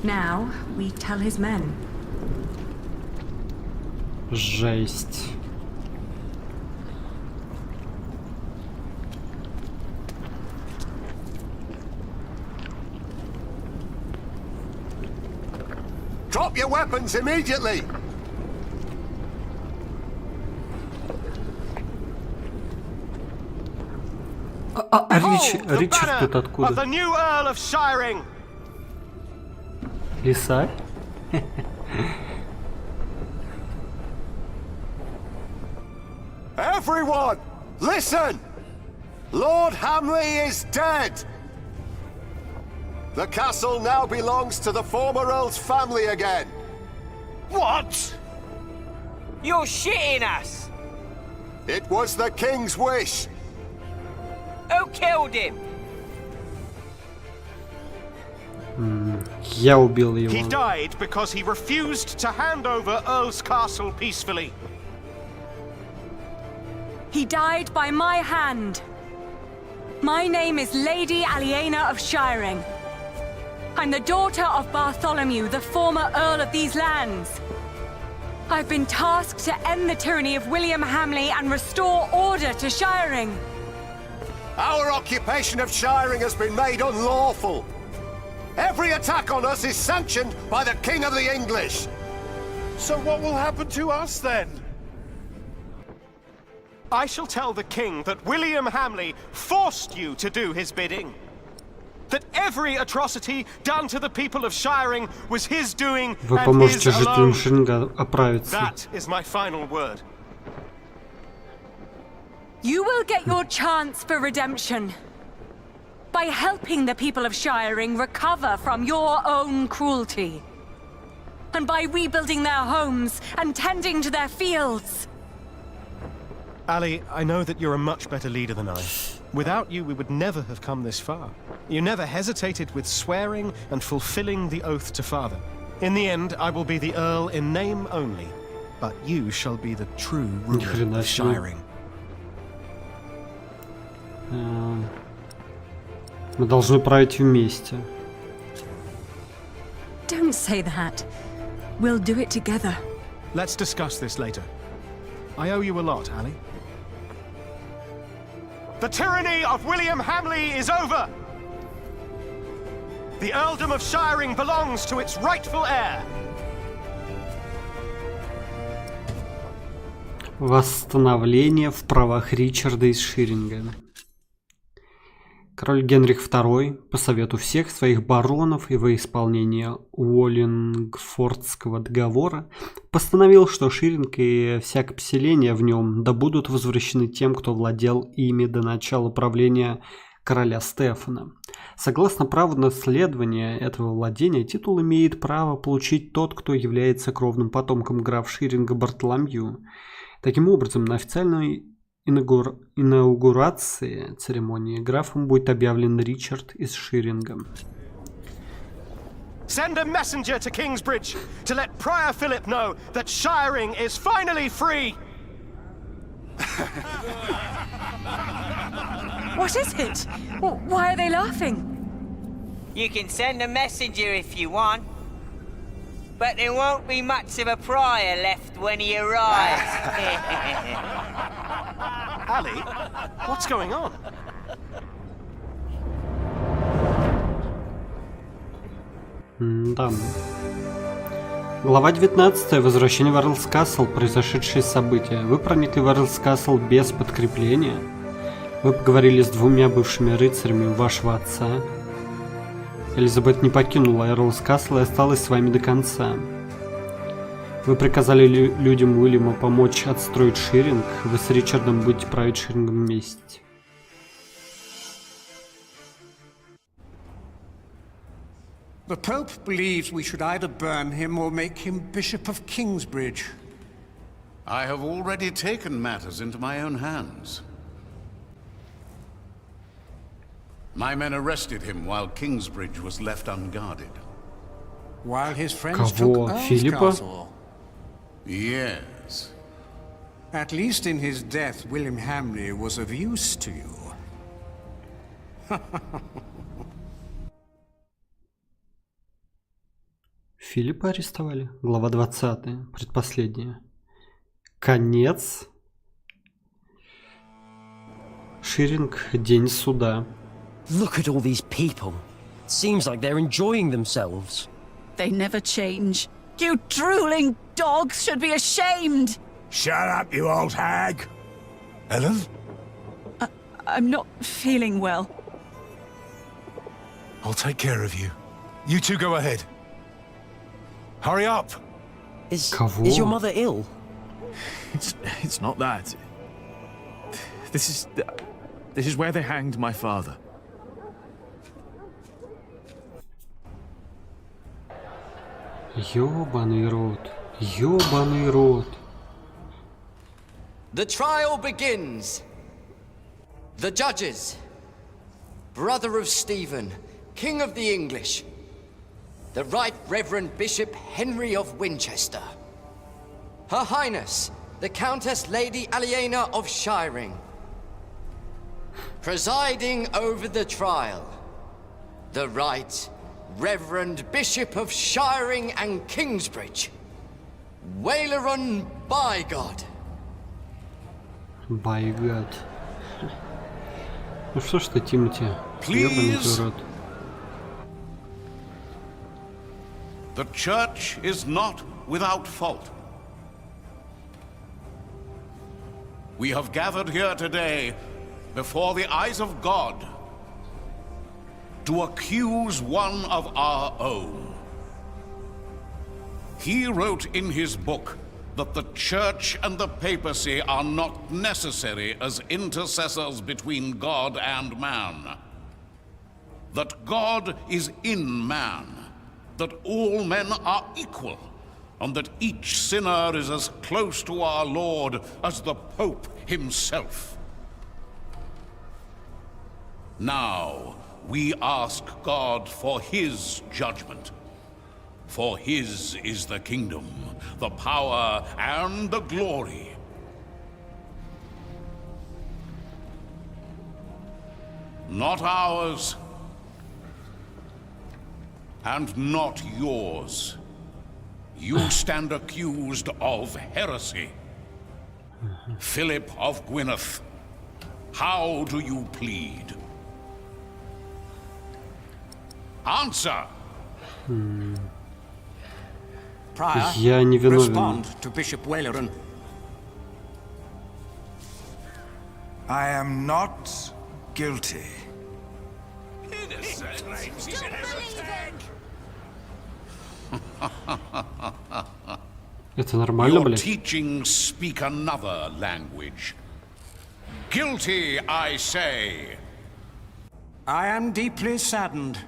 Now we tell his men. Жесть. Drop your weapons immediately! Ричард тут откуда? Of the new Earl of Shiring. Лиса? Everyone, listen! Lord Hamley is dead! The castle now belongs to the former Earl's family again. What? You're shitting us! It was the King's wish. Who killed him? Я убил его. He died because he refused to hand over Earl's Castle peacefully. He died by my hand. My name is Lady Aliena of Shiring. I'm the daughter of Bartholomew, the former Earl of these lands. I've been tasked to end the tyranny of William Hamley and restore order to Shiring. Our occupation of Shiring has been made unlawful. Every attack on us is sanctioned by the King of the English. So what will happen to us then? I shall tell the King that William Hamley forced you to do his bidding. That every atrocity done to the people of Shiring was his doing Вы and поможете his жителям alone. Ширинга оправиться. That is my final word. You will get your chance for redemption by helping the people of Shiring recover from your own cruelty, and by rebuilding their homes and tending to their fields. Ali, I know that you're a much better leader than I. Without you, we would never have come this far. You never hesitated with swearing and fulfilling the oath to father. In the end, I will be the Earl in name only, but you shall be the true ruler of Shiring. Мы должны править вместе. Don't say that. We'll do it together. Let's discuss this later. I owe you a lot, Ali. The tyranny of William Hamley is over! The earldom of Shiring belongs to its rightful heir. Восстановление в правах Ричарда из Ширинга. Король Генрих II, по совету всех своих баронов и во исполнение Уоллингфордского договора, постановил, что Ширинг и всякое поселение в нем да будут возвращены тем, кто владел ими до начала правления короля Стефана. Согласно праву наследования этого владения, титул имеет право получить тот, кто является кровным потомком графа Ширинга Бартоломью. Таким образом, на официальной инаугурации церемонии графом будет объявлен Ричард из Ширинга. Send a messenger to Kingsbridge to let Prior Philip know that Shiring is finally free. What is it? Why are they laughing? You can send a messenger if you want. But there won't be much of a prior left when he arrives. Ali, what's going on? Да. Глава 19. Возвращение в Эрлс Касл. Произошедшие события. Вы проникли в Эрлс Касл без подкрепления. Вы поговорили с двумя бывшими рыцарями вашего отца. Элизабет не покинула Эрлс Касл и осталась с вами до конца. Вы приказали людям Уильяма помочь отстроить Ширинг. Вы с Ричардом будете править Ширингом вместе. The Pope believes we should either burn him or make him Bishop of Kingsbridge. I have already taken matters into my own hands. My men arrested him while Kingsbridge was left unguarded. While his friends took Earl's Castle? Yes. At least in his death, William Hamley was of use to you. Филиппа арестовали. Глава 20. Предпоследняя. Конец. Ширинг. День суда. Look at all these people. Seems like they're enjoying themselves. They never change. You drooling dogs should be ashamed! Shut up, you old hag! Ellen? I'm not feeling well. I'll take care of you. You two go ahead. Hurry up! Is your mother ill? It's not that. This is where they hanged my father. Ёбаный рот. Ёбаный рот. The trial begins. The judges. Brother of Stephen, King of the English. The Right Reverend Bishop Henry of Winchester. Her Highness, the Countess Lady Aliena of Shiring. Presiding over the trial, the Right Reverend Bishop of Shiring and Kingsbridge, Waileron Bygod. Байгод. Ну что ж ты, Тимати, ёбаный ты рот. The church is not without fault. We have gathered here today before the eyes of God to accuse one of our own. He wrote in his book that the church and the papacy are not necessary as intercessors between God and man. That God is in man, that all men are equal, and that each sinner is as close to our Lord as the Pope himself. Now, we ask God for his judgment. For his is the kingdom, the power, and the glory. Not ours, and not yours. You stand accused of heresy. Philip of Gwynedd, how do you plead? Answer! Prior, Я не виновен. respond to Bishop Waileron. I am not guilty. Это нормально, Your блядь? teachings speak another language. Guilty, I say. I am deeply saddened.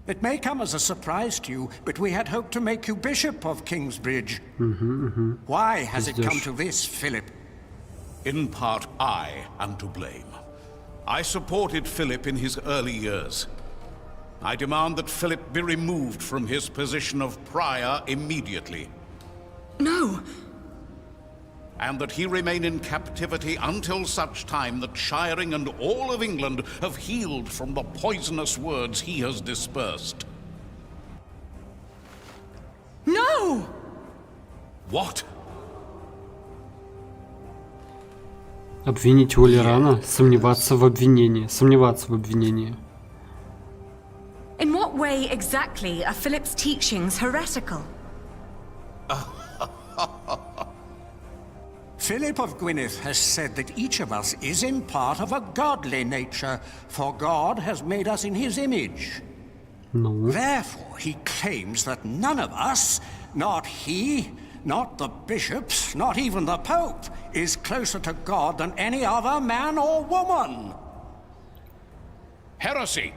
It may come as a surprise to you, but we had hoped to make you Bishop of Kingsbridge. Why has it come to this, Philip? In part, I am to blame. I supported Philip in his early years. I demand that Philip be removed from his position of prior immediately. No. And that he remain in captivity until such time that Shiring and all of England have healed from the poisonous words he has dispersed. No! What? Обвинить Уолли рано, сомневаться в обвинении. In what way exactly are Philip's teachings heretical? Philip of Gwynedd has said that each of us is in part of a godly nature, for God has made us in his image. No. Therefore, he claims that none of us, not he, not the bishops, not even the Pope, is closer to God than any other man or woman. Heresy!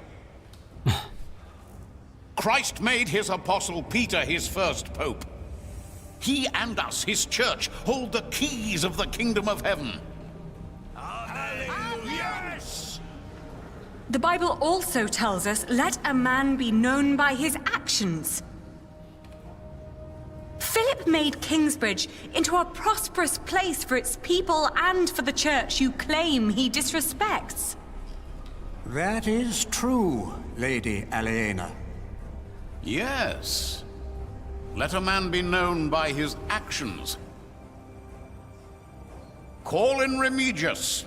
Christ made his apostle Peter his first pope. He and us, his church, hold the keys of the kingdom of heaven. Yes! The Bible also tells us, let a man be known by his actions. Philip made Kingsbridge into a prosperous place for its people and for the church you claim he disrespects. That is true, Lady Aliena. Yes. Let a man be known by his actions. Call in Remigius.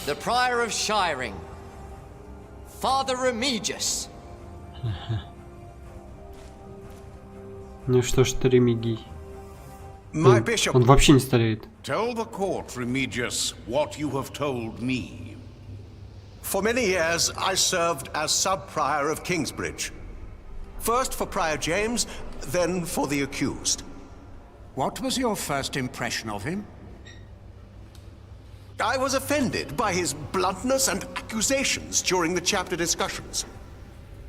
The Prior of Shiring, Father Remigius. Ну что ж ты, Ремигий? My bishop. Он вообще не стареет. Tell the court, Remigius, what you have told me. For many years, I served as sub-prior of Kingsbridge. First for Prior James, then for the accused. What was your first impression of him? I was offended by his bluntness and accusations during the chapter discussions.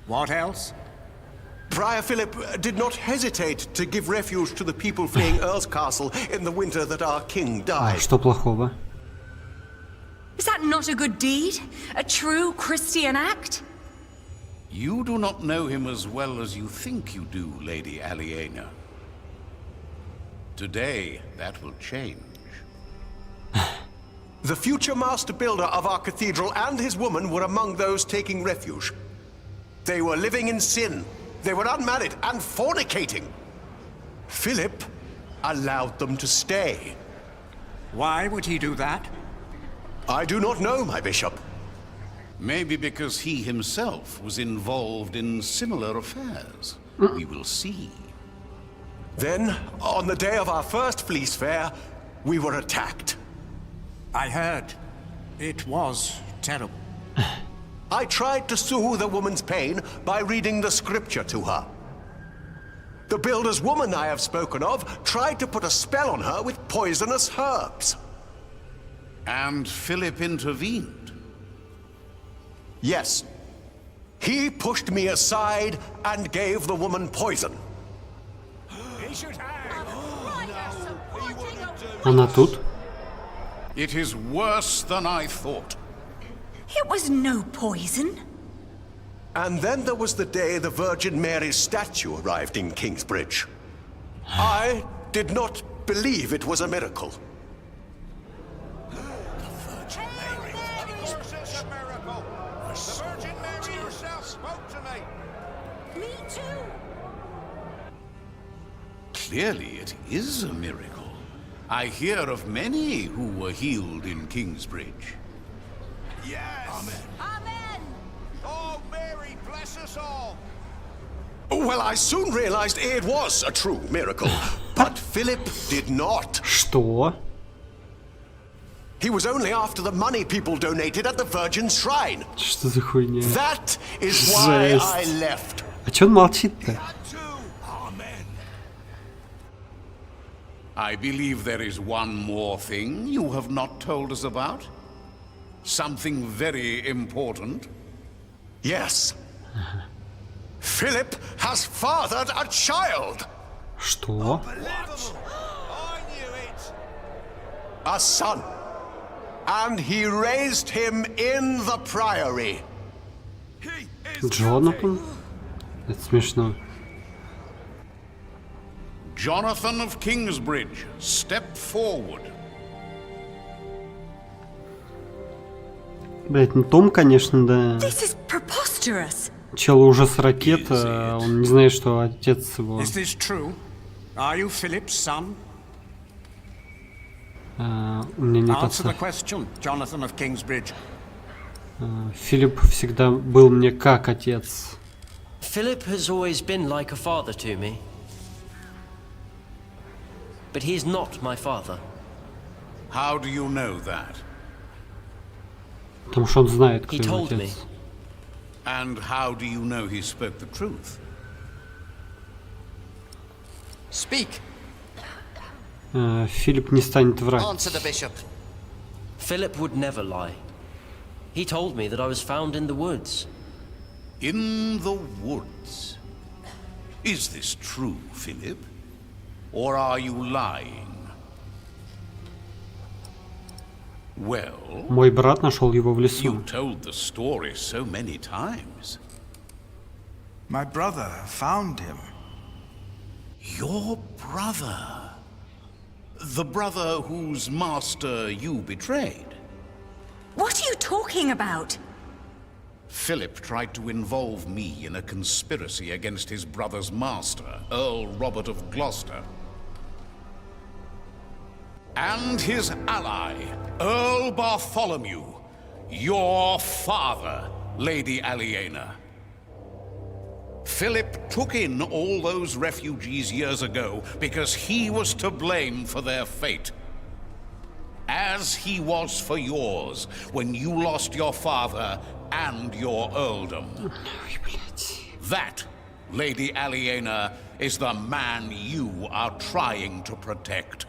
What else? Prior Philip did not hesitate to give refuge to the people fleeing Earl's Castle in the winter that our king died. Что плохого? Is that not a good deed? A true Christian act? You do not know him as well as you think you do, Lady Aliena. Today, that will change. The future master builder of our cathedral and his woman were among those taking refuge. They were living in sin. They were unmarried and fornicating. Philip allowed them to stay. Why would he do that? I do not know, my bishop. Maybe because he himself was involved in similar affairs. We will see. Then, on the day of our first fleece fair, we were attacked. I heard. It was terrible. I tried to soothe the woman's pain by reading the scripture to her. The builder's woman I have spoken of tried to put a spell on her with poisonous herbs. And Philip intervened? Yes. He pushed me aside and gave the woman poison. Она тут? It is worse than I thought. It was no poison. And then there was the day the Virgin Mary's statue arrived in Kingsbridge. I did not believe it was a miracle. Clearly, it is a miracle. I hear of many who were healed in Kingsbridge. Yes! Amen. Amen! Oh, Mary, bless us all! Well, I soon realized it was a true miracle, but Philip did not. Что? He was only after the money people donated at the Virgin's shrine. Что за хуйня? That is why Жесть. I left. А чё он молчит-то? I believe there is one more thing you have not told us about. Something very important. Yes. Philip has fathered a child. Что? a son. And he raised him in the priory. Джонатан? Это смешно. Jonathan of Kingsbridge, step forward. Блять, ну Том, конечно, да. This is preposterous. Чел уже с ракеты, он не знает, что отец его. Is this true? Are you Philip's son? У меня нет Answer the отца. question, Jonathan of Kingsbridge. Филипп всегда был мне как отец. Philip has always been like a father to me. But he is not my father. How do you know that? Потому что он знает, кто He его told me. отец. And how do you know he spoke the truth? Speak. Филипп не станет врать. Answer the bishop. Philip would never lie. He told me that I was found in the woods. In the woods? Is this true, Philip? Or are you lying? Well, Мой брат нашел его в лесу. you told the story so many times. My brother found him. Your brother? The brother whose master you betrayed? What are you talking about? Philip tried to involve me in a conspiracy against his brother's master, Earl Robert of Gloucester. And his ally, Earl Bartholomew, your father, Lady Aliena. Philip took in all those refugees years ago because he was to blame for their fate. As he was for yours when you lost your father and your earldom. That, Lady Aliena, is the man you are trying to protect.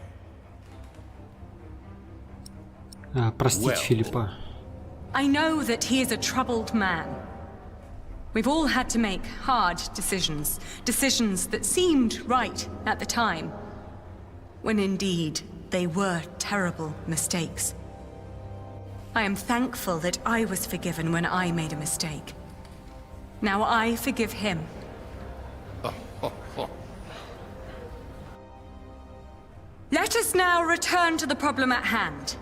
Простить Филиппа. I know that he is a troubled man. We've all had to make hard decisions. Decisions that seemed right at the time. When indeed, they were terrible mistakes. I am thankful that I was forgiven when I made a mistake. Now I forgive him. Let us now return to the problem at hand.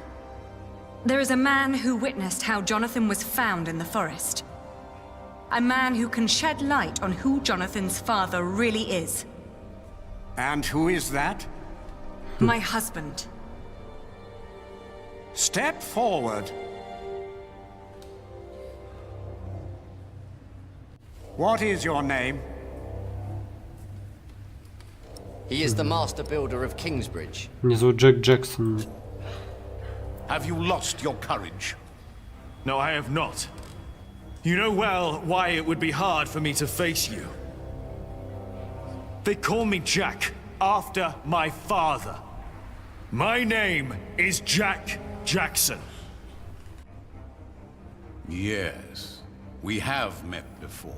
There is a man who witnessed how Jonathan was found in the forest. A man who can shed light on who Jonathan's father really is. And who is that? My husband. Step forward. What is your name? He is the master builder of Kingsbridge. Меня зовут Джек Джексон. Have you lost your courage? No, I have not. You know well why it would be hard for me to face you. They call me Jack, after my father. My name is Jack Jackson. Yes, we have met before.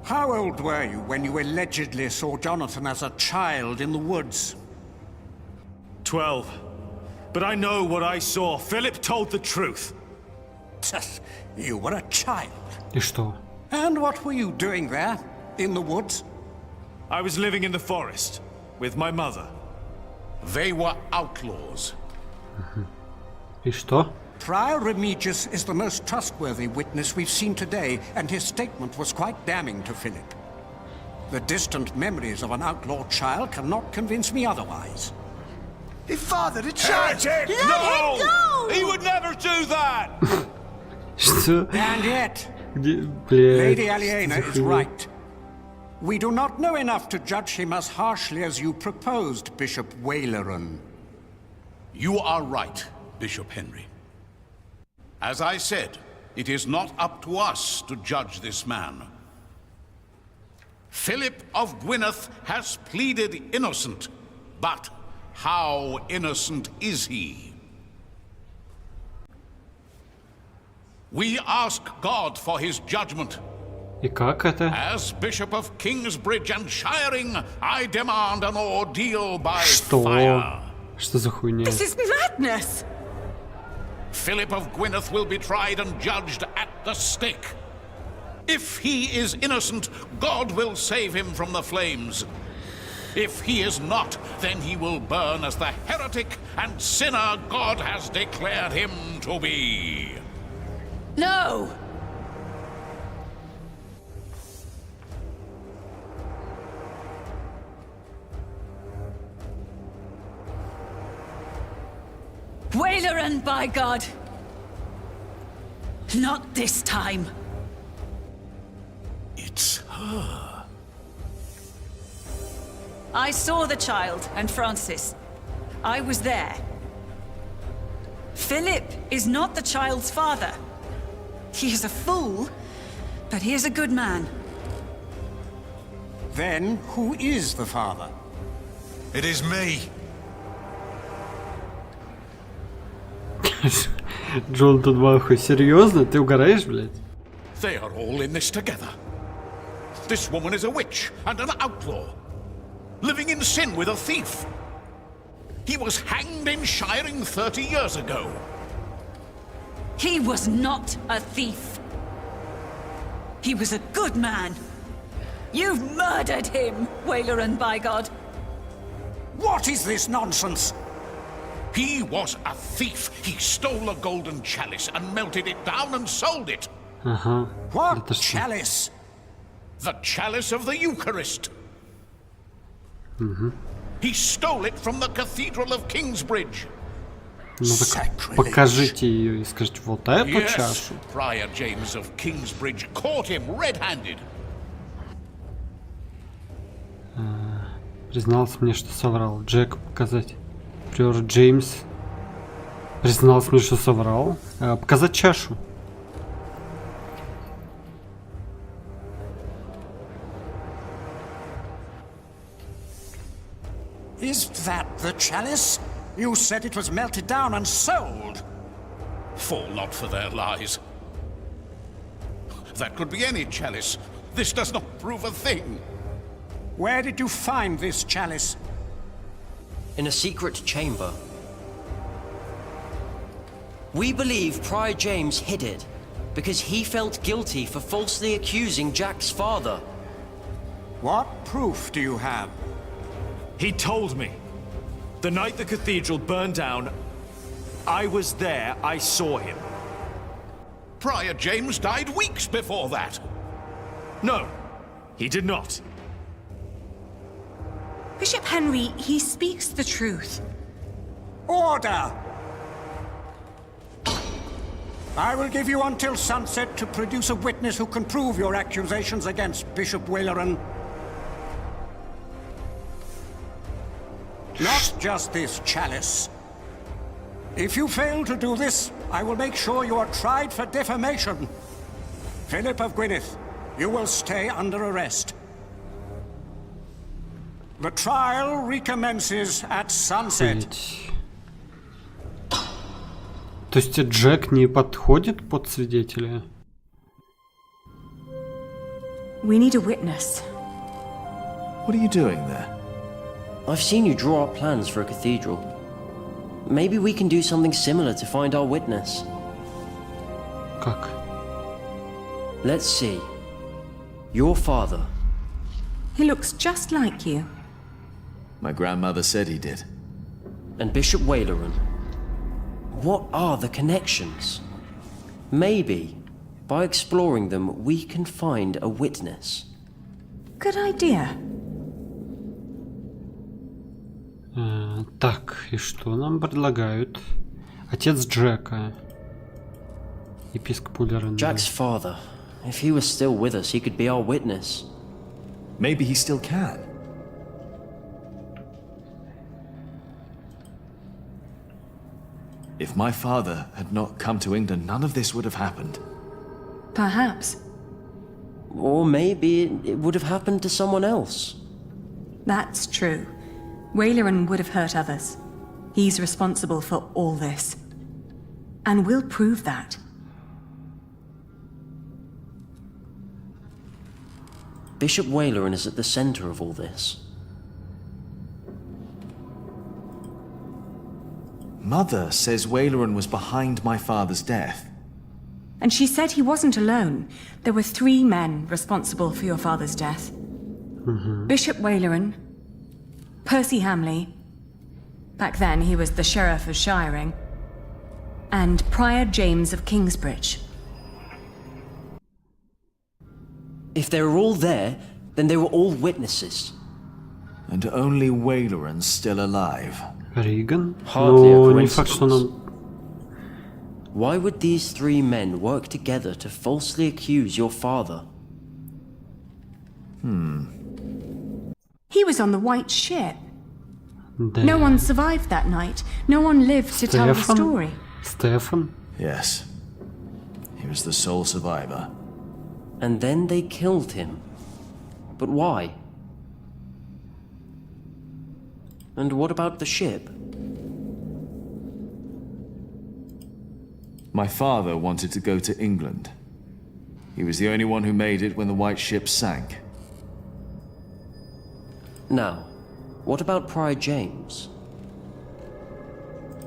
How old were you when you allegedly saw Jonathan as a child in the woods? 12. But I know what I saw. Philip told the truth. You were a child. И что? And what were you doing there, in the woods? I was living in the forest, with my mother. They were outlaws. И что? Prior Remigius is the most trustworthy witness we've seen today, and his statement was quite damning to Philip. The distant memories of an outlawed child cannot convince me otherwise. He fathered a child! Let him go! He would never do that! Что? And yet, Где, блядь, Lady Aliena is right. We do not know enough to judge him as harshly as you proposed, Bishop Waleran. You are right, Bishop Henry. As I said, it is not up to us to judge this man. Philip of Gwynedd has pleaded innocent, but how innocent is he? We ask God for his judgment. И как это? As Bishop of Kingsbridge and Shiring, I demand an ordeal by Что? fire. Что за хуйня? This is madness! Philip of Gwynedd will be tried and judged at the stake. If he is innocent, God will save him from the flames. If he is not, then he will burn as the heretic and sinner God has declared him to be. No! Waileran, by God! Not this time. It's her. I saw the child and Francis. I was there. Philip is not the child's father. He is a fool, but he is a good man. Then who is the father? It is me. Джон тут бахуй. Серьезно? Ты угораешь, блядь? They are all in this together. This woman is a witch and an outlaw, living in sin with a thief. He was hanged in Shiring 30 years ago. He was not a thief. He was a good man. You've murdered him, Waileran, by God. What is this nonsense? He was a thief. He stole a golden chalice and melted it down and sold it. Ага. What chalice? The chalice of the Eucharist. Угу. He stole it from the Cathedral of Kingsbridge. Ну так покажите ее и скажите, вот эту Yes, чашу. Prior James of Kingsbridge caught him red-handed. Признался мне, что соврал. Джек показать. Приор Джеймс признался мне, что соврал. Показать чашу. Is that the chalice? You said it was melted down and sold. Fall not for their lies. That could be any chalice. This does not prove a thing. Where did you find this chalice? In a secret chamber. We believe Prior James hid it because he felt guilty for falsely accusing Jack's father. What proof do you have? He told me. The night the cathedral burned down, I was there, I saw him. Prior James died weeks before that. No, he did not. Bishop Henry, he speaks the truth. Order! I will give you until sunset to produce a witness who can prove your accusations against Bishop Waileran. Not just this chalice. If you fail to do this, I will make sure you are tried for defamation. Philip of Gwynedd, you will stay under arrest. The trial recommences at sunset. То есть Джек не подходит под свидетеля? We need a witness. What are you doing there? I've seen you draw up plans for a cathedral. Maybe we can do something similar to find our witness. Как? Let's see. Your father. He looks just like you. My grandmother said he did. And Bishop Waileran. What are the connections? Maybe, by exploring them, we can find a witness. Good idea. Так, и что нам предлагают? Отец Джека. Епископ Улерен. Jack's father. If he was still with us, he could be our witness. Maybe he still can. If my father had not come to England, none of this would have happened. Perhaps. Or maybe it would have happened to someone else. That's true. Waileran would have hurt others. He's responsible for all this. And we'll prove that. Bishop Waileran is at the center of all this. Mother says Waleran was behind my father's death. And she said he wasn't alone. There were 3 men responsible for your father's death. Bishop Waleran, Percy Hamley, back then he was the Sheriff of Shiring, and Prior James of Kingsbridge. If they were all there, then they were all witnesses. And only Waleran's still alive. Regan? Hardly a No, не факт, что coincidence. нам... Why would these 3 men work together to falsely accuse your father? He was on the White Ship. Да. No one survived that night. No one lived to tell the Stefan? story. Стефан? Yes. He was the sole survivor. And then they killed him. But why? And what about the ship? My father wanted to go to England. He was the only one who made it when the White Ship sank. Now, what about Prior James?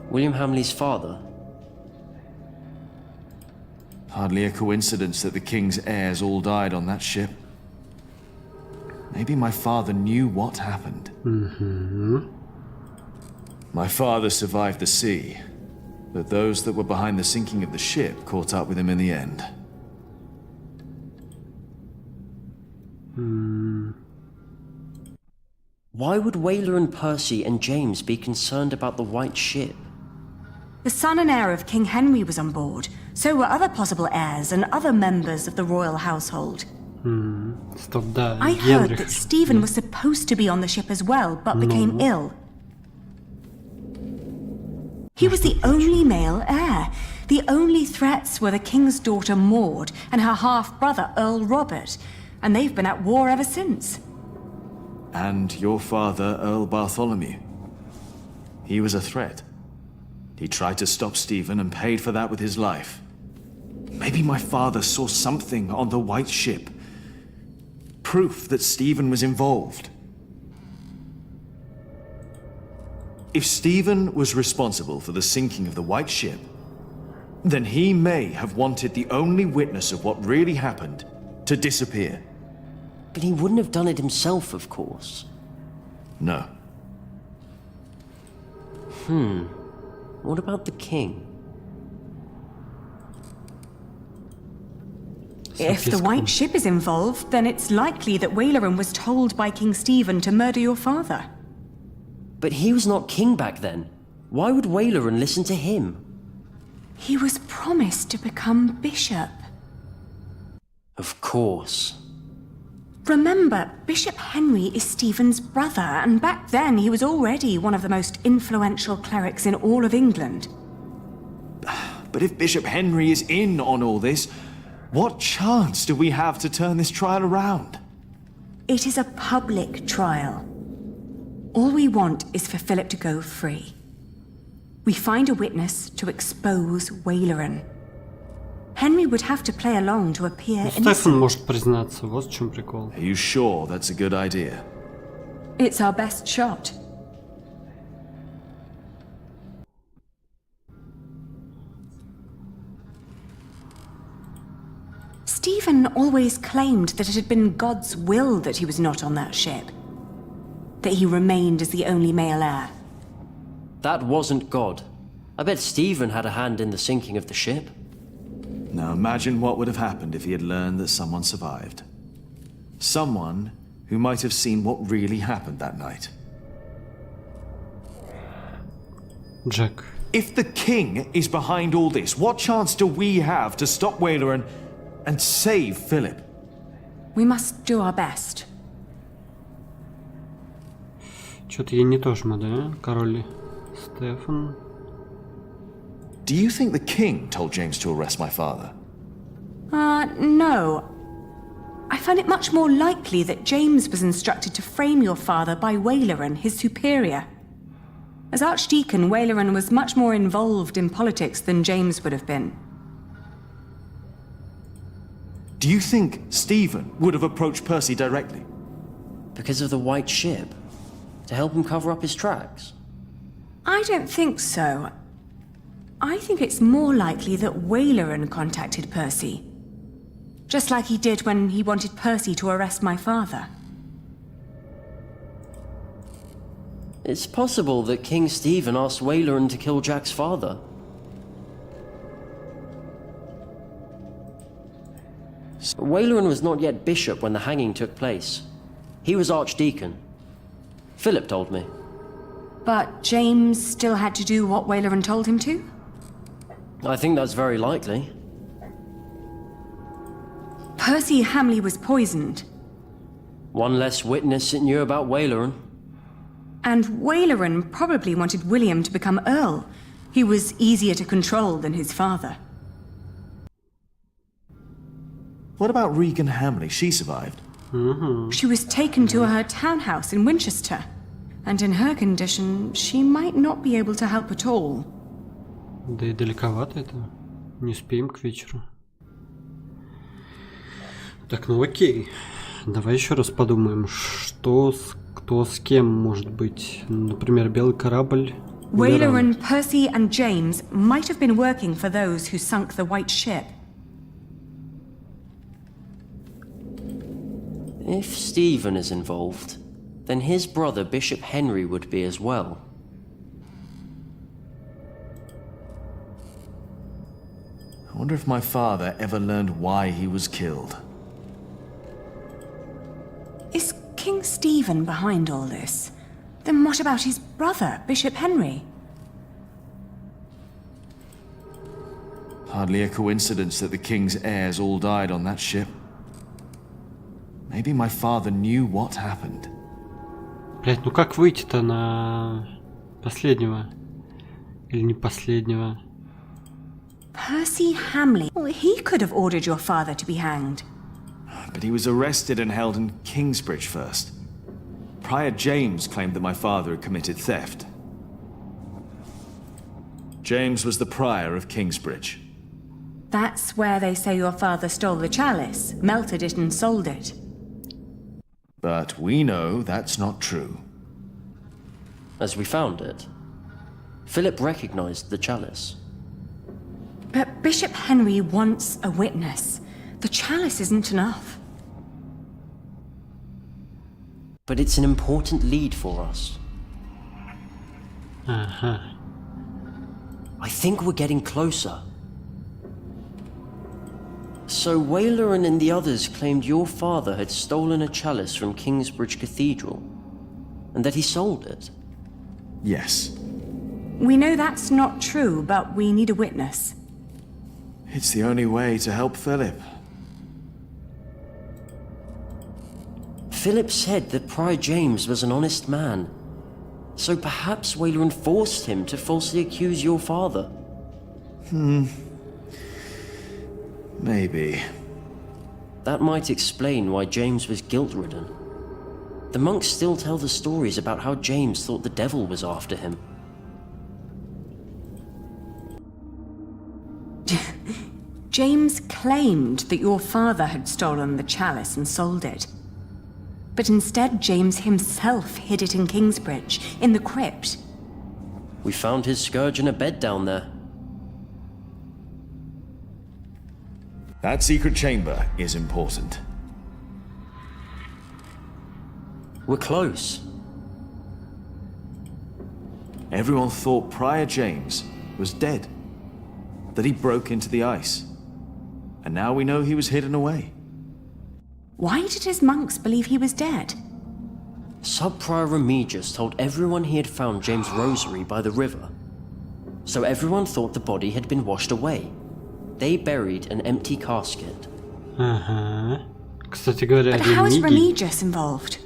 William Hamley's father? Hardly a coincidence that the king's heirs all died on that ship. Maybe my father knew what happened. My father survived the sea, but those that were behind the sinking of the ship caught up with him in the end. Why would Waleran, Percy, and James be concerned about the White Ship? The son and heir of King Henry was on board. So were other possible heirs and other members of the royal household. Стоп, да, I heard Генрих. that Stephen was supposed to be on the ship as well, but became ill. He was the only male heir. The only threats were the king's daughter Maud and her half-brother Earl Robert, and they've been at war ever since. And your father, Earl Bartholomew. He was a threat. He tried to stop Stephen and paid for that with his life. Maybe my father saw something on the White Ship. Proof that Stephen was involved. If Stephen was responsible for the sinking of the White Ship, then he may have wanted the only witness of what really happened to disappear. But he wouldn't have done it himself, of course. No. What about the king? If the White Ship is involved, then it's likely that Waleran was told by King Stephen to murder your father. But he was not king back then. Why would Waleran listen to him? He was promised to become bishop. Of course. Remember, Bishop Henry is Stephen's brother, and back then he was already one of the most influential clerics in all of England. But if Bishop Henry is in on all this, what chance do we have to turn this trial around? It is a public trial. All we want is for Philip to go free. We find a witness to expose Waleran. Henry would have to play along to appear Стефан innocent. может признаться, вот в чем прикол. Are you sure that's a good idea? It's our best shot. Stephen always claimed that it had been God's will that he was not on that ship. That he remained as the only male heir. That wasn't God. I bet Stephen had a hand in the sinking of the ship. Now imagine what would have happened if he had learned that someone survived. Someone who might have seen what really happened that night. Jack. If the king is behind all this, what chance do we have to stop Waleran and save Philip? We must do our best. Что-то я не то жму, да? Король Стефан. Do you think the king told James to arrest my father? No. I find it much more likely that James was instructed to frame your father by Waleran, his superior. As Archdeacon, Waleran was much more involved in politics than James would have been. Do you think Stephen would have approached Percy directly? Because of the White Ship? To help him cover up his tracks? I don't think so. I think it's more likely that Waleran contacted Percy. Just like he did when he wanted Percy to arrest my father. It's possible that King Stephen asked Waleran to kill Jack's father. Waleran was not yet bishop when the hanging took place. He was archdeacon. Philip told me. But James still had to do what Waleran told him to? I think that's very likely. Percy Hamley was poisoned. One less witness that knew about Waleran. And Waleran probably wanted William to become Earl. He was easier to control than his father. What about Regan Hamley? She survived. She was taken to her townhouse in Winchester. And in her condition, she might not be able to help at all. Да и далековато это. Не успеем к вечеру. Так, ну окей. Давай еще раз подумаем, кто с кем может быть. Например, белый корабль. Waleran, Percy and James might have been working for those who sunk the White Ship. If Stephen is involved, then his brother Bishop Henry would be as well. I wonder if my father ever learned why he was killed. Is King Stephen behind all this? Then what about his brother, Bishop Henry? Hardly a coincidence that the king's heirs all died on that ship. Maybe my father knew what happened. Блять, ну как выйти-то на последнего? Или не последнего? Percy Hamley. Well, he could have ordered your father to be hanged. But he was arrested and held in Kingsbridge first. Prior James claimed that my father had committed theft. James was the prior of Kingsbridge. That's where they say your father stole the chalice, melted it and sold it. But we know that's not true. As we found it, Philip recognized the chalice. But Bishop Henry wants a witness. The chalice isn't enough. But it's an important lead for us. Uh-huh. I think we're getting closer. So Waleran and the others claimed your father had stolen a chalice from Kingsbridge Cathedral, and that he sold it. Yes. We know that's not true, but we need a witness. It's the only way to help Philip. Philip said that Prior James was an honest man, so perhaps Waleran forced him to falsely accuse your father. Maybe. That might explain why James was guilt-ridden. The monks still tell the stories about how James thought the devil was after him. James claimed that your father had stolen the chalice and sold it. But instead, James himself hid it in Kingsbridge, in the crypt. We found his scourge in a bed down there. That secret chamber is important. We're close. Everyone thought Prior James was dead, that he broke into the ice. And now we know he was hidden away. Why did his monks believe he was dead? Sub-Prior Remigius told everyone he had found James' rosary by the river. So everyone thought the body had been washed away. They buried an empty casket. Ага. Кстати говоря, But how is Remigius involved?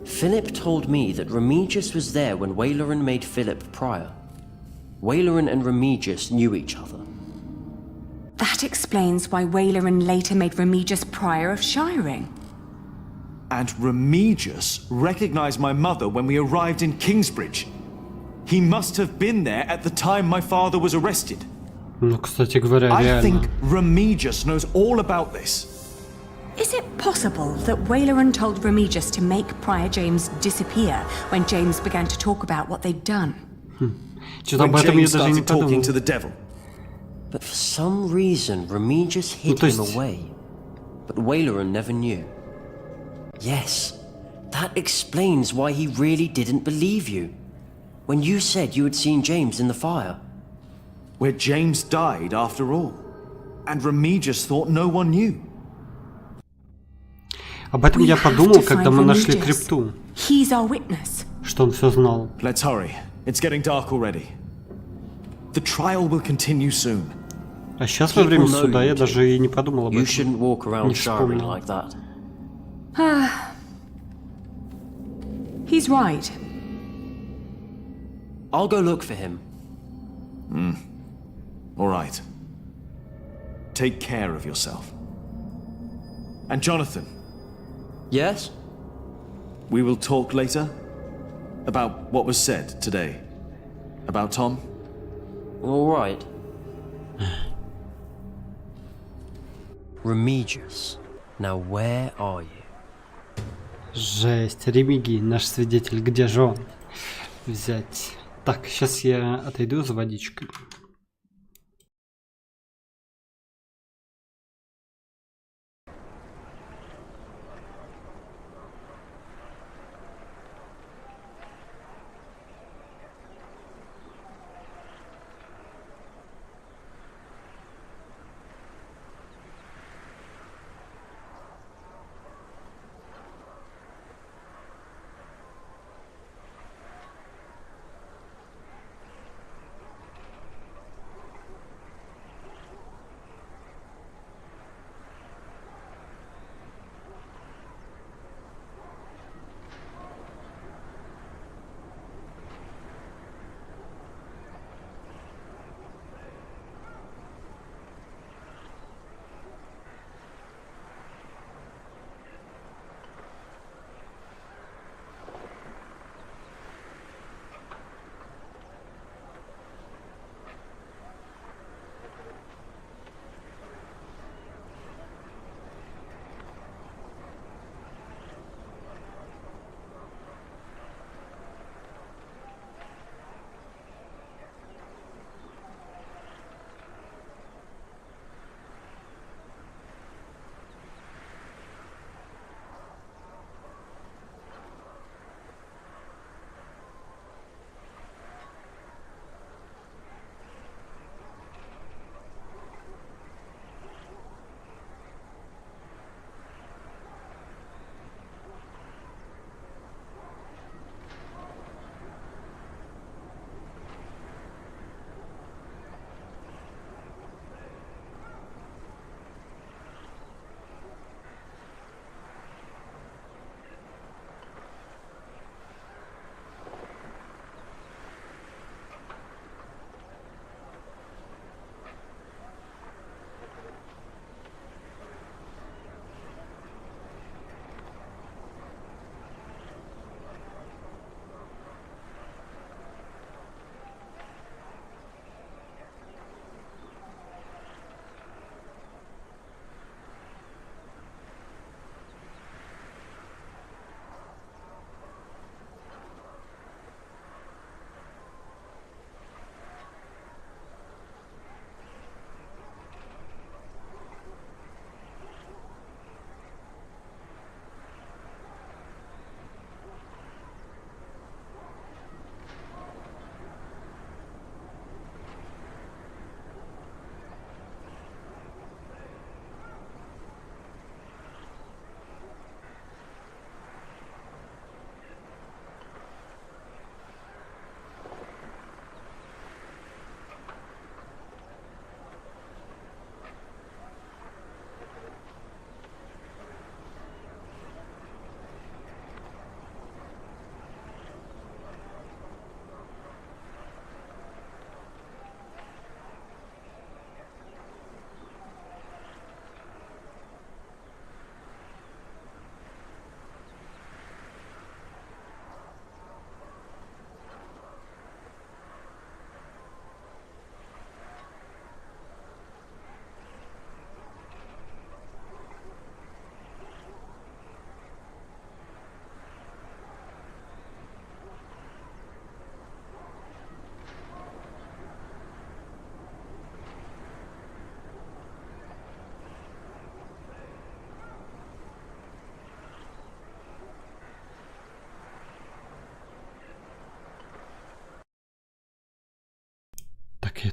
Philip told me that Remigius was there when Waleran made Philip prior. Waleran and Remigius knew each other. That explains why Waleran later made Remigius prior of Shiring. And Remigius recognized my mother when we arrived in Kingsbridge. He must have been there at the time my father was arrested. Ну, кстати говоря, реально. I think Remigius knows all about this. Is it possible that Waleran told Remigius to make Prior James disappear when James began to talk about what they'd done? Что-то when об этом я James даже не started talking подумал. to the devil. But for some reason, Remigius hid то him есть- away. But Waileran never knew. Yes, that explains why he really didn't believe you. When you said you had seen James in the fire. Where James died after all. And Remigius thought no one knew. Об этом We я have подумал, to когда find мы нашли Remigius. крипту, He's our witness. что он все знал. Let's hurry. It's getting dark already. The trial will continue soon. А сейчас во время People know суда you я do. даже и не подумал об You этом. shouldn't walk around Не shivering вспомнил. like that. He's right. I'll go look for him. All right. Take care of yourself. And Jonathan, Yes? we will talk later about what was said today. About Tom. All right. Remigius, now where are you? Жесть, Ремиги, наш свидетель, где же он? Взять. Так, сейчас я отойду за водичкой.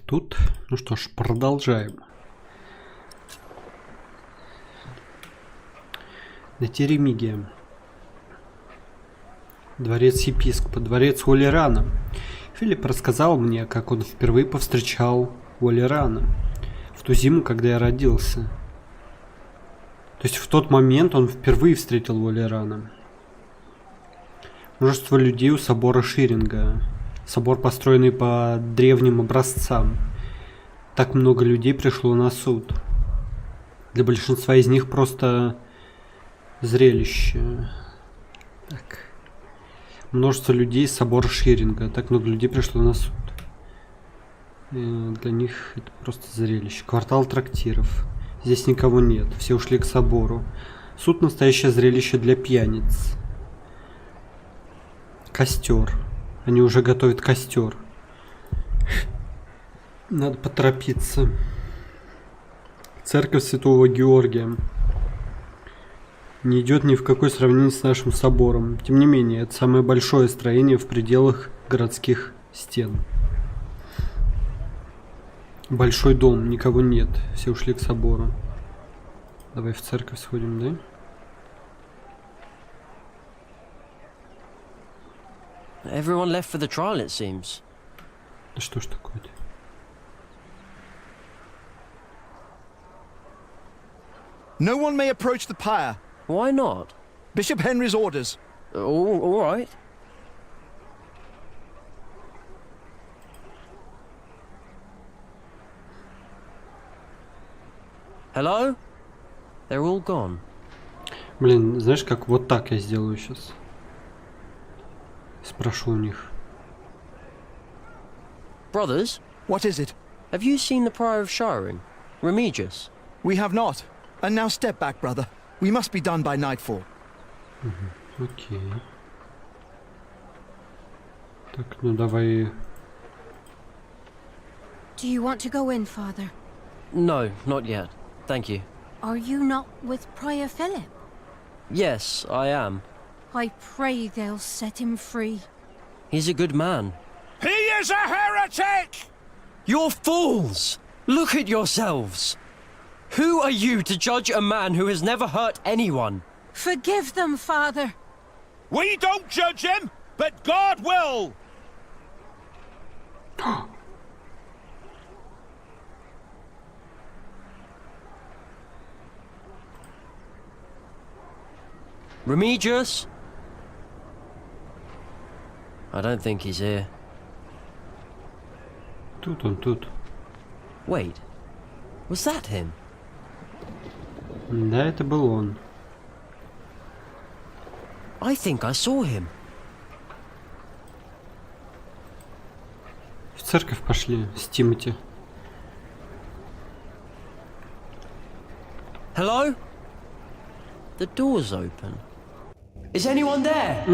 тут. Ну что ж, продолжаем. На Теремиге. Дворец епископа, дворец Уоллерана. Филипп рассказал мне, как он впервые повстречал Уоллерана в ту зиму, когда я родился. То есть в тот момент он впервые встретил Уоллерана. Множество людей у собора Ширинга. Собор, построенный по древним образцам. Так много людей пришло на суд. Для большинства из них просто зрелище. Так. Множество людей с собора Ширинга. Так много людей пришло на суд. Для них это просто зрелище. Квартал трактиров. Здесь никого нет. Все ушли к собору. Суд — настоящее зрелище для пьяниц. Костер. Они уже готовят костер. Надо поторопиться. Церковь Святого Георгия не идет ни в какое сравнение с нашим собором. Тем не менее, это самое большое строение в пределах городских стен. Большой дом, никого нет. Все ушли к собору. Давай в церковь сходим, да? Everyone left for the trial, it seems. Да что ж такое-то? No one may approach the pyre. Why not? Bishop Henry's orders. All right. Hello? They're all gone. Блин, знаешь, как вот так я сделаю сейчас? Спрошу у них. Brothers? What is it? Have you seen the Prior of Shiring? Remigius? We have not. And now step back, brother. We must be done by nightfall. Окей. Так, ну давай. Do you want to go in, Father? No, not yet. Thank you. Are you not with Prior Philip? Yes, I am. I pray they'll set him free. He's a good man. He is a heretic! You're fools! Look at yourselves! Who are you to judge a man who has never hurt anyone? Forgive them, Father. We don't judge him, but God will! Remigius? I don't think he's here. Тут он, тут. Wait, was that him? Да, это был он. I think I saw him. В церковь пошли с Тимоти. Hello? The door's open. Is anyone there?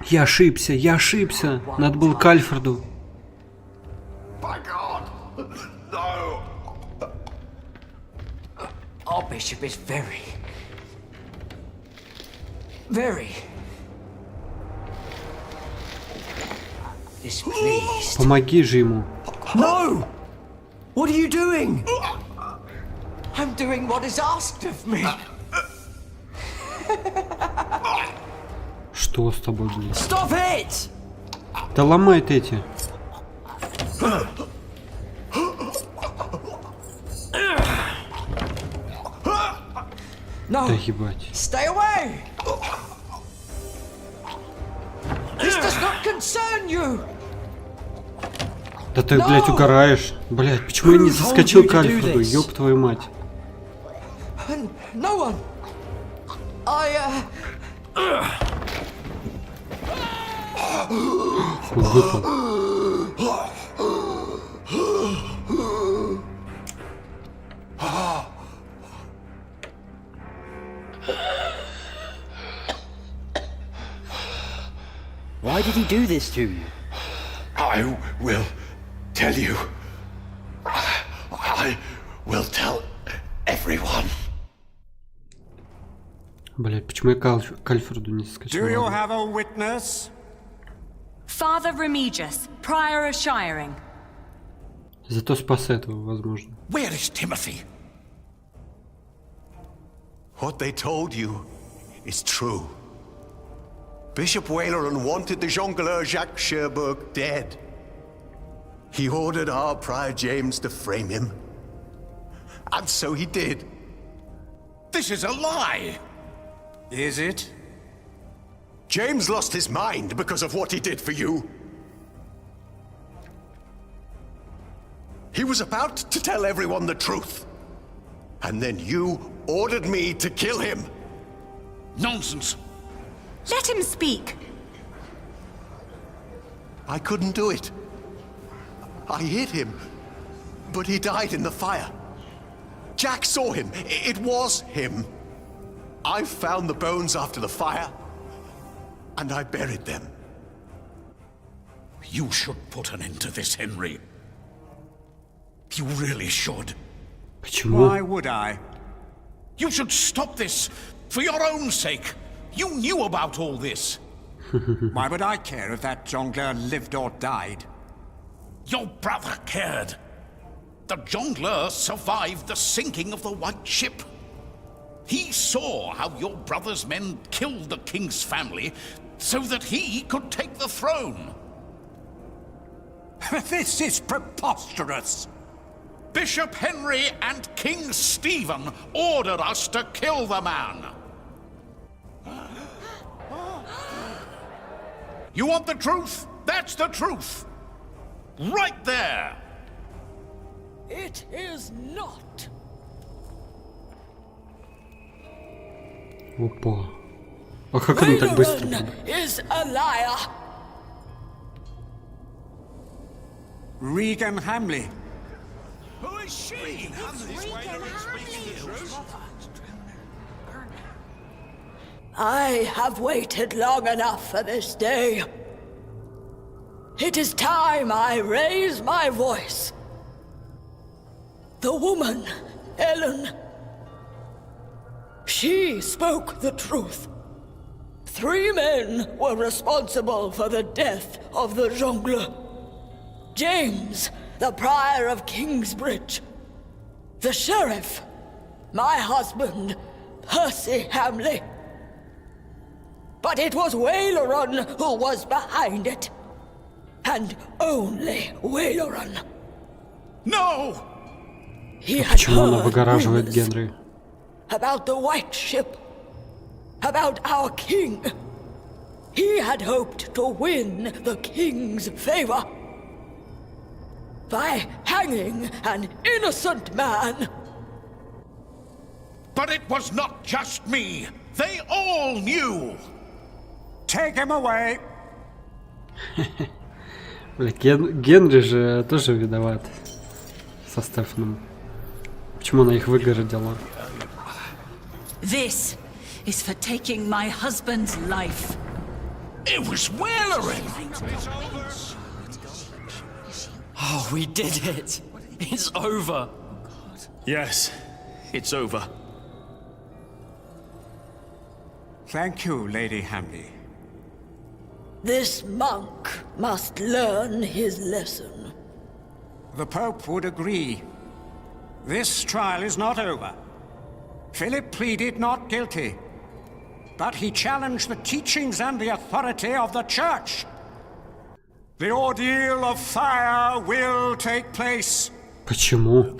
Я ошибся. Надо было к Альфреду. By God! No! Our bishop is very displeased. Помоги же ему. No! What are you doing? I'm doing what is asked of me. Что с тобой, блин? Stop it! Да ломай ты эти. No. Да ебать. Stay away! This does not concern you! Да ты, блядь, угораешь. Блядь, почему я не заскочил к Альфреду? Ёб твою мать. No one. Выпал. Why did he do this to you? I will tell you. I will tell everyone. Блядь, почему я к Альфреду не заскочил? Do you have a witness? Father Remigius, Prior of Shiring. Зато спас этого, возможно. Where is Timothy? What they told you is true. Bishop Waleran wanted the jongleur Jacques Cherbourg dead. He ordered our Prior James to frame him. And so he did. This is a lie! Is it? James lost his mind because of what he did for you. He was about to tell everyone the truth. And then you ordered me to kill him. Nonsense. Let him speak. I couldn't do it. I hit him, but he died in the fire. Jack saw him. It was him. I found the bones after the fire, and I buried them. You should put an end to this, Henry. You really should. Why would I? You should stop this, for your own sake. You knew about all this. Why would I care if that jongleur lived or died? Your brother cared. The jongleur survived the sinking of the White Ship. He saw how your brother's men killed the king's family so that he could take the throne. This is preposterous. Bishop Henry and King Stephen ordered us to kill the man. You want the truth? That's the truth. Right there. It is not. Опа. А как он так быстро? Is a liar. Regan Hamley. Who is she? I have waited long enough for this day. It is time I raise my voice. The woman, Ellen, she spoke the truth. 3 men were responsible for the death of the jongleur. James, the Prior of Kingsbridge. The Sheriff, my husband, Percy Hamley. But it was Waleran who was behind it. And only Waleran. No! He had Почему она выгораживает Генри? About the White Ship. About our king. He had hoped to win the king's favor. By hanging an innocent man. But it was not just me. They all knew. Take him away. Бля, Генри же тоже виноват со Стефаном. Почему она их выгородила? This is for taking my husband's life. It was Waleran. Oh, we did it. It's over. Yes, it's over. Thank you, Lady Hamley. This monk must learn his lesson. The Pope would agree. This trial is not over. Philip pleaded not guilty, but he challenged the teachings and the authority of the Church. The ordeal of fire will take place. Почему?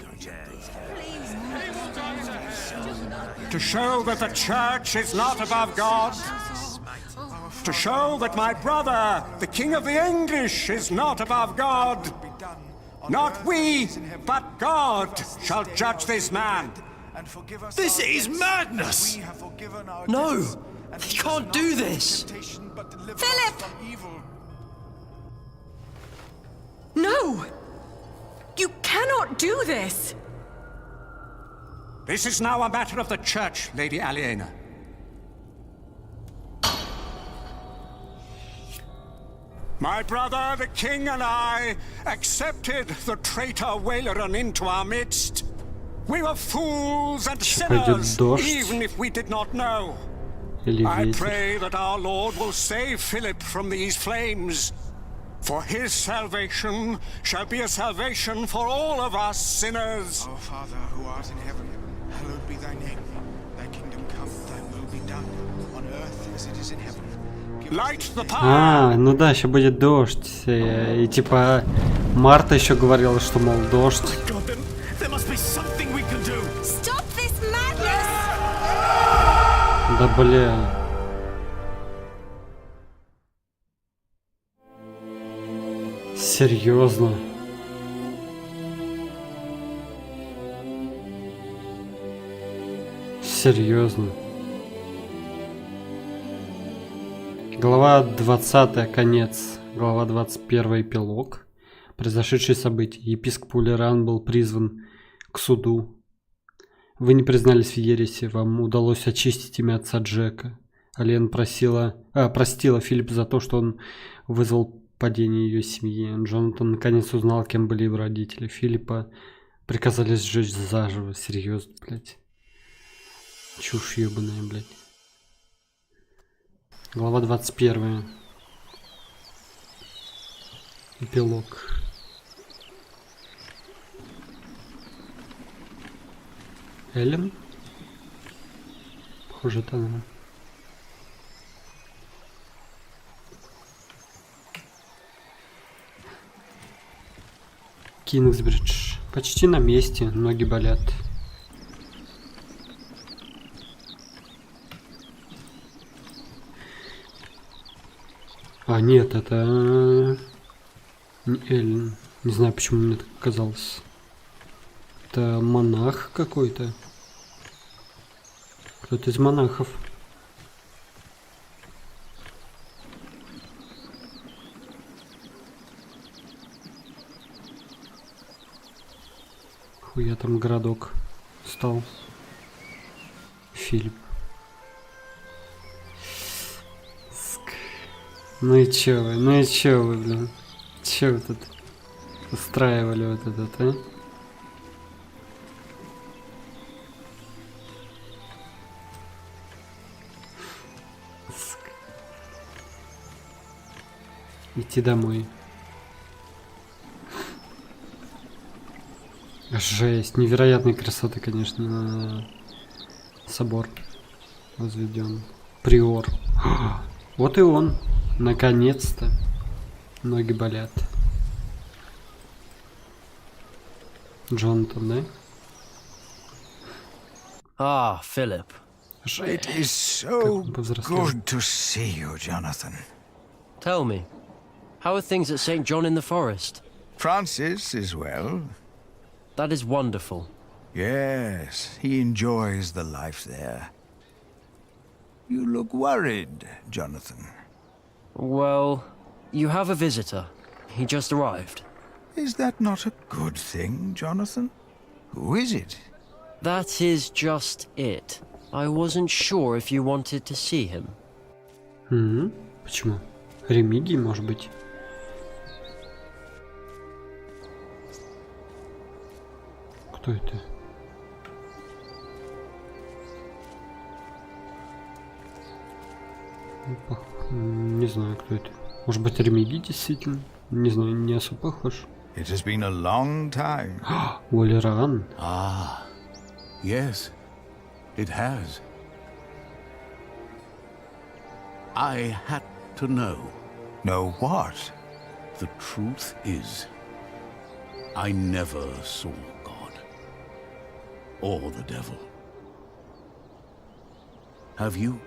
To show that the Church is not above God. To show that my brother, the King of the English, is not above God. Not we, but God shall judge this man. This is madness! No! He can't do this! Philip! No! You cannot do this! This is now a matter of the Church, Lady Aliena. My brother, the King, and I accepted the traitor Waleran into our midst. We were fools and sinners, even if we did not know. I pray that our Lord will save Philip from these flames. For his salvation shall be a salvation for all of us sinners. Our Father who art in heaven, hallowed be thy name. Thy kingdom come, thy will be done, on earth as it is in heaven. Light the path. А, ну да, еще будет дождь. И типа Марта еще говорила, что мол дождь. Да бля. Серьезно. Серьезно. Глава 20, конец. Глава 21, эпилог. Произошедшие события. Епископ Улеран был призван к суду. Вы не признались в ереси, вам удалось очистить имя отца Джека. Ален простила Филипп за то, что он вызвал падение ее семьи. Джонатан наконец узнал, кем были его родители. Филиппа приказали сжечь заживо. Серьезно, блядь. Чушь ебаная, блядь. Глава 21. Эпилог. Эллен? Похоже, это она. Кингсбридж. Почти на месте, ноги болят. А, нет, это... не Эллен. Не знаю, почему мне так казалось. Это монах какой-то. Кто-то из монахов. Хуя там городок стал. Филипп. Ну и чё вы, блин? Чё вы тут устраивали вот этот, а? Идти домой. Жесть, невероятной красоты, конечно, собор возведен. Приор. Вот и он. Наконец-то. Ноги болят. Джонатан, да? Ah, Philip. It is so good to see you, Jonathan. Tell me, how are things at St. John in the Forest? Francis is well. That is wonderful. Yes, he enjoys the life there. You look worried, Jonathan. Well, you have a visitor. He just arrived. Is that not a good thing, Jonathan? Who is it? That is just it. I wasn't sure if you wanted to see him. Почему? Ремигий, может быть? Кто это? Не знаю, кто это. Может быть, Ремигий действительно? Не знаю, не особо похож. It has been a long time. Улеран. Ah, yes, it has. I had to know. Know what? The truth is, I never saw God or the devil. Have you?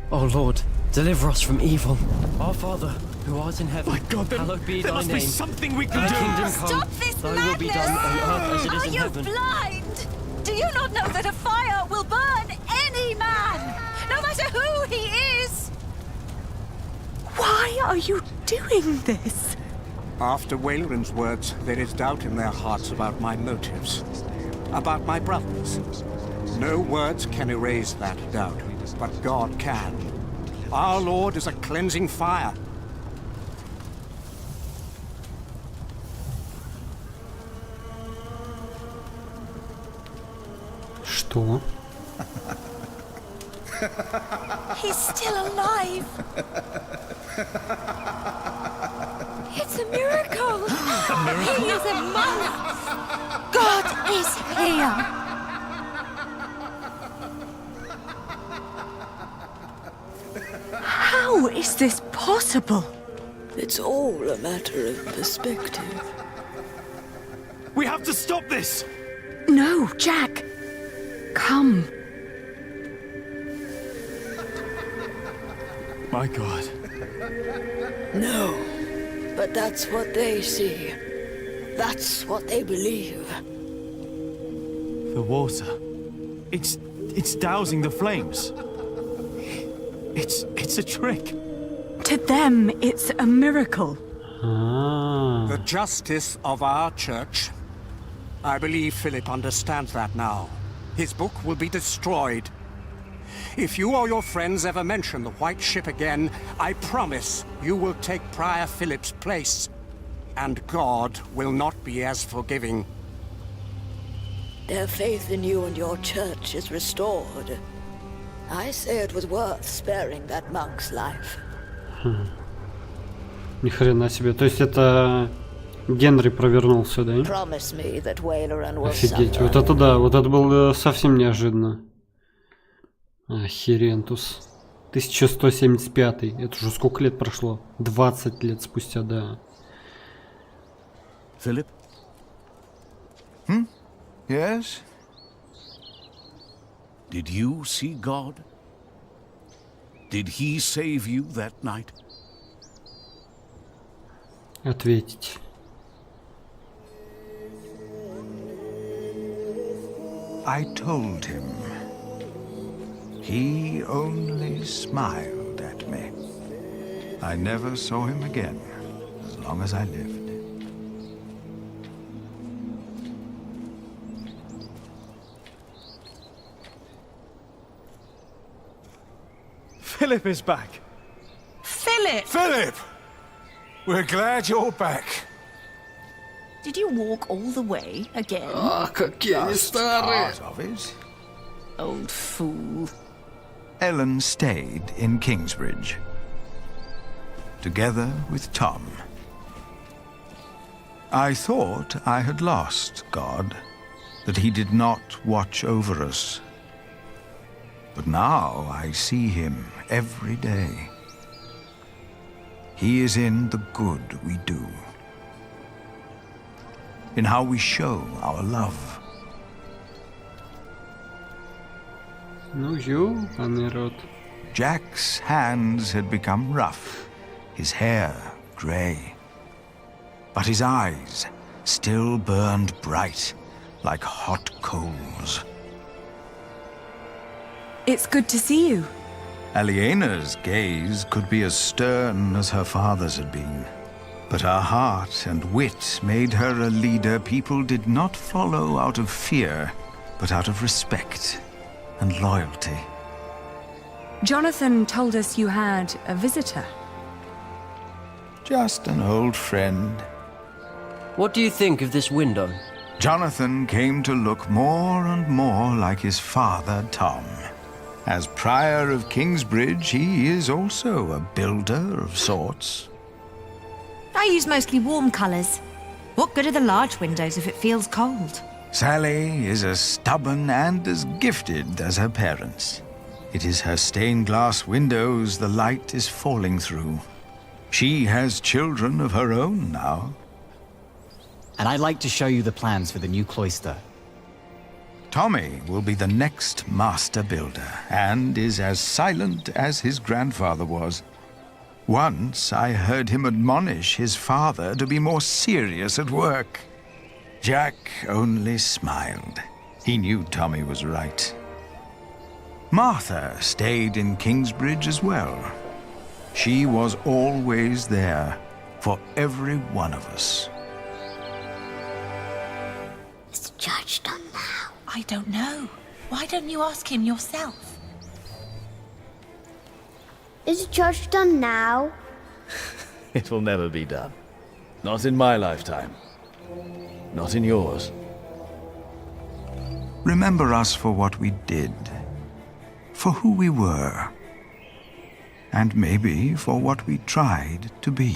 Oh Lord, deliver us from evil. Our Father, who art in heaven, hallowed be thy name. Something we can thy do. Kingdom come, Stop this thy madness! will be done on earth as it is in heaven. Are you blind? Do you not know that a fire will burn any man, no matter who he is? Why are you doing this? After Wayland's words, there is doubt in their hearts about my motives, about my brothers. No words can erase that doubt, but God can. Our Lord is a cleansing fire. Что? He's still alive. It's a miracle. He is among us. God is here. How is this possible? It's all a matter of perspective. We have to stop this! No, Jack. Come. My God. No, but that's what they see. That's what they believe. The water. It's dousing the flames. It's a trick. To them, it's a miracle. The justice of our church. I believe Philip understands that now. His book will be destroyed. If you or your friends ever mention the White Ship again, I promise you will take Prior Philip's place. And God will not be as forgiving. Their faith in you and your church is restored. I say it was worth sparing that monk's life. Ни хрена себе. То есть это Генри провернул все, да? Promise me that Waileran will Офигеть. suffer. Вот это да. Вот это было совсем неожиданно. Охерентус. 1175. Это уже сколько лет прошло? 20 лет спустя, да. Philip? Yes? Did you see God? Did he save you that night? Ответить. I told him. He only smiled at me. I never saw him again, as long as I lived. Philip is back. Philip! Philip! We're glad you're back. Did you walk all the way again? Какие они старые. Part of it. Old fool. Ellen stayed in Kingsbridge, together with Tom. I thought I had lost God, that he did not watch over us. But now I see him every day. He is in the good we do, in how we show our love. Ну, ёбаный рот. Jack's hands had become rough, his hair grey. But his eyes still burned bright, like hot coals. It's good to see you. Aliena's gaze could be as stern as her father's had been. But her heart and wit made her a leader people did not follow out of fear, but out of respect and loyalty. Jonathan told us you had a visitor. Just an old friend. What do you think of this window? Jonathan came to look more and more like his father, Tom. As Prior of Kingsbridge, he is also a builder of sorts. I use mostly warm colours. What good are the large windows if it feels cold? Sally is as stubborn and as gifted as her parents. It is her stained glass windows the light is falling through. She has children of her own now. And I'd like to show you the plans for the new cloister. Tommy will be the next master builder, and is as silent as his grandfather was. Once I heard him admonish his father to be more serious at work. Jack only smiled. He knew Tommy was right. Martha stayed in Kingsbridge as well. She was always there for every one of us. Is the judge done now? I don't know. Why don't you ask him yourself? Is the judge done now? It will never be done. Not in my lifetime. Not in yours. Remember us for what we did. for who we were, and maybe for what we tried to be.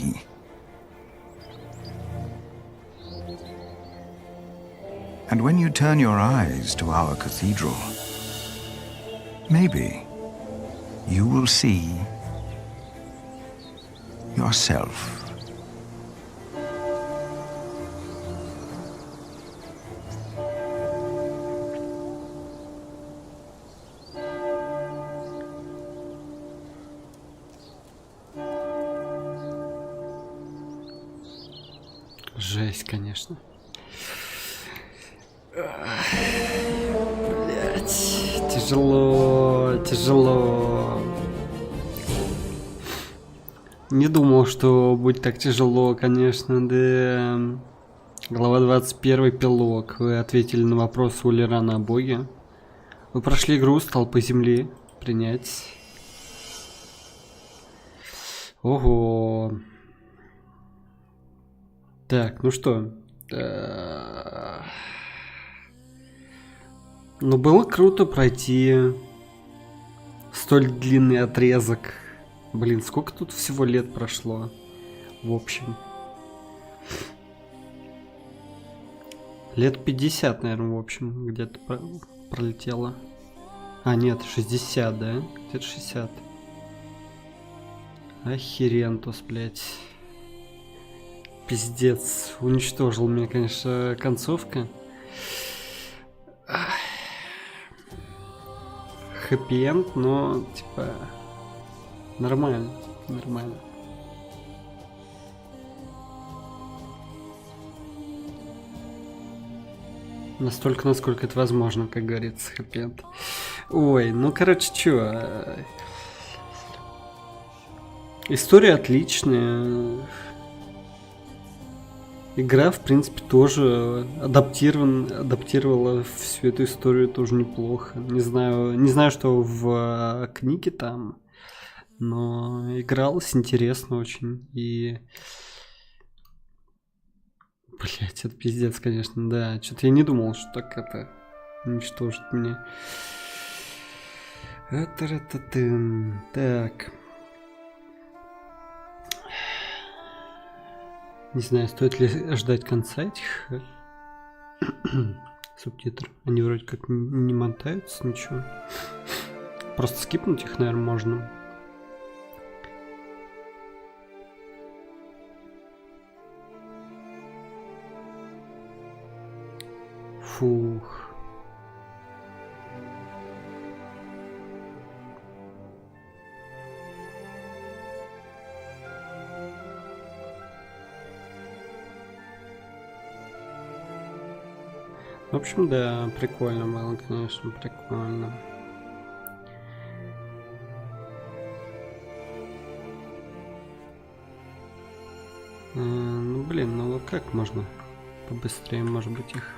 And when you turn your eyes to our cathedral, maybe you will see yourself. Жесть, конечно. Блять, тяжело. Не думал, что будет так тяжело, конечно, да. Глава 21, эпилог. Вы ответили на вопрос Улерана о боге. Вы прошли игру с толпы земли. Принять. Ого. Так, ну что. Ну, было круто пройти столь длинный отрезок. Блин, сколько тут всего лет прошло, в общем. Лет 50, наверное, в общем, где-то пролетело. А, нет, 60, да? Где-то 60. Охерентус, блядь. Пиздец. Уничтожил меня, конечно, концовка. Хэппи-энд, но, типа, нормально. Настолько, насколько это возможно, как говорится, хэппи-энд. Ой, ну, короче, чё. История отличная. Игра, в принципе, тоже адаптировала всю эту историю тоже неплохо. Не знаю, что в книге там, но игралось интересно очень. И... Блять, это пиздец, конечно, да. Что-то я не думал, что так это уничтожит меня. Так. Не знаю, стоит ли ждать конца этих субтитров. Они вроде как не мотаются, ничего. Просто скипнуть их, наверное, можно. Фух. В общем, да, прикольно было, конечно, прикольно. Ну, блин, ну вот как можно побыстрее, может быть, их...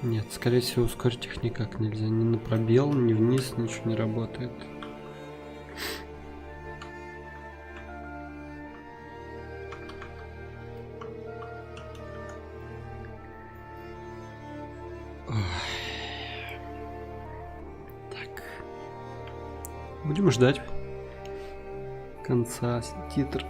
Нет, скорее всего, ускорить их никак нельзя. Ни на пробел, ни вниз, ничего не работает. Будем ждать конца титр.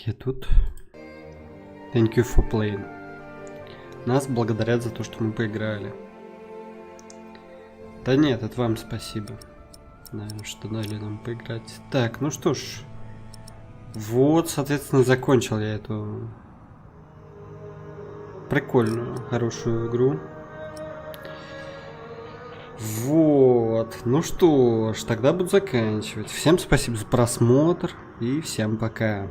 я тут. Thank you for playing. Нас благодарят за то, что мы поиграли. Да нет, это вам спасибо. Наверное, что дали нам поиграть. Так, ну что ж. Вот, соответственно, закончил я эту прикольную, хорошую игру. Вот. Ну что ж, тогда буду заканчивать. Всем спасибо за просмотр и всем пока.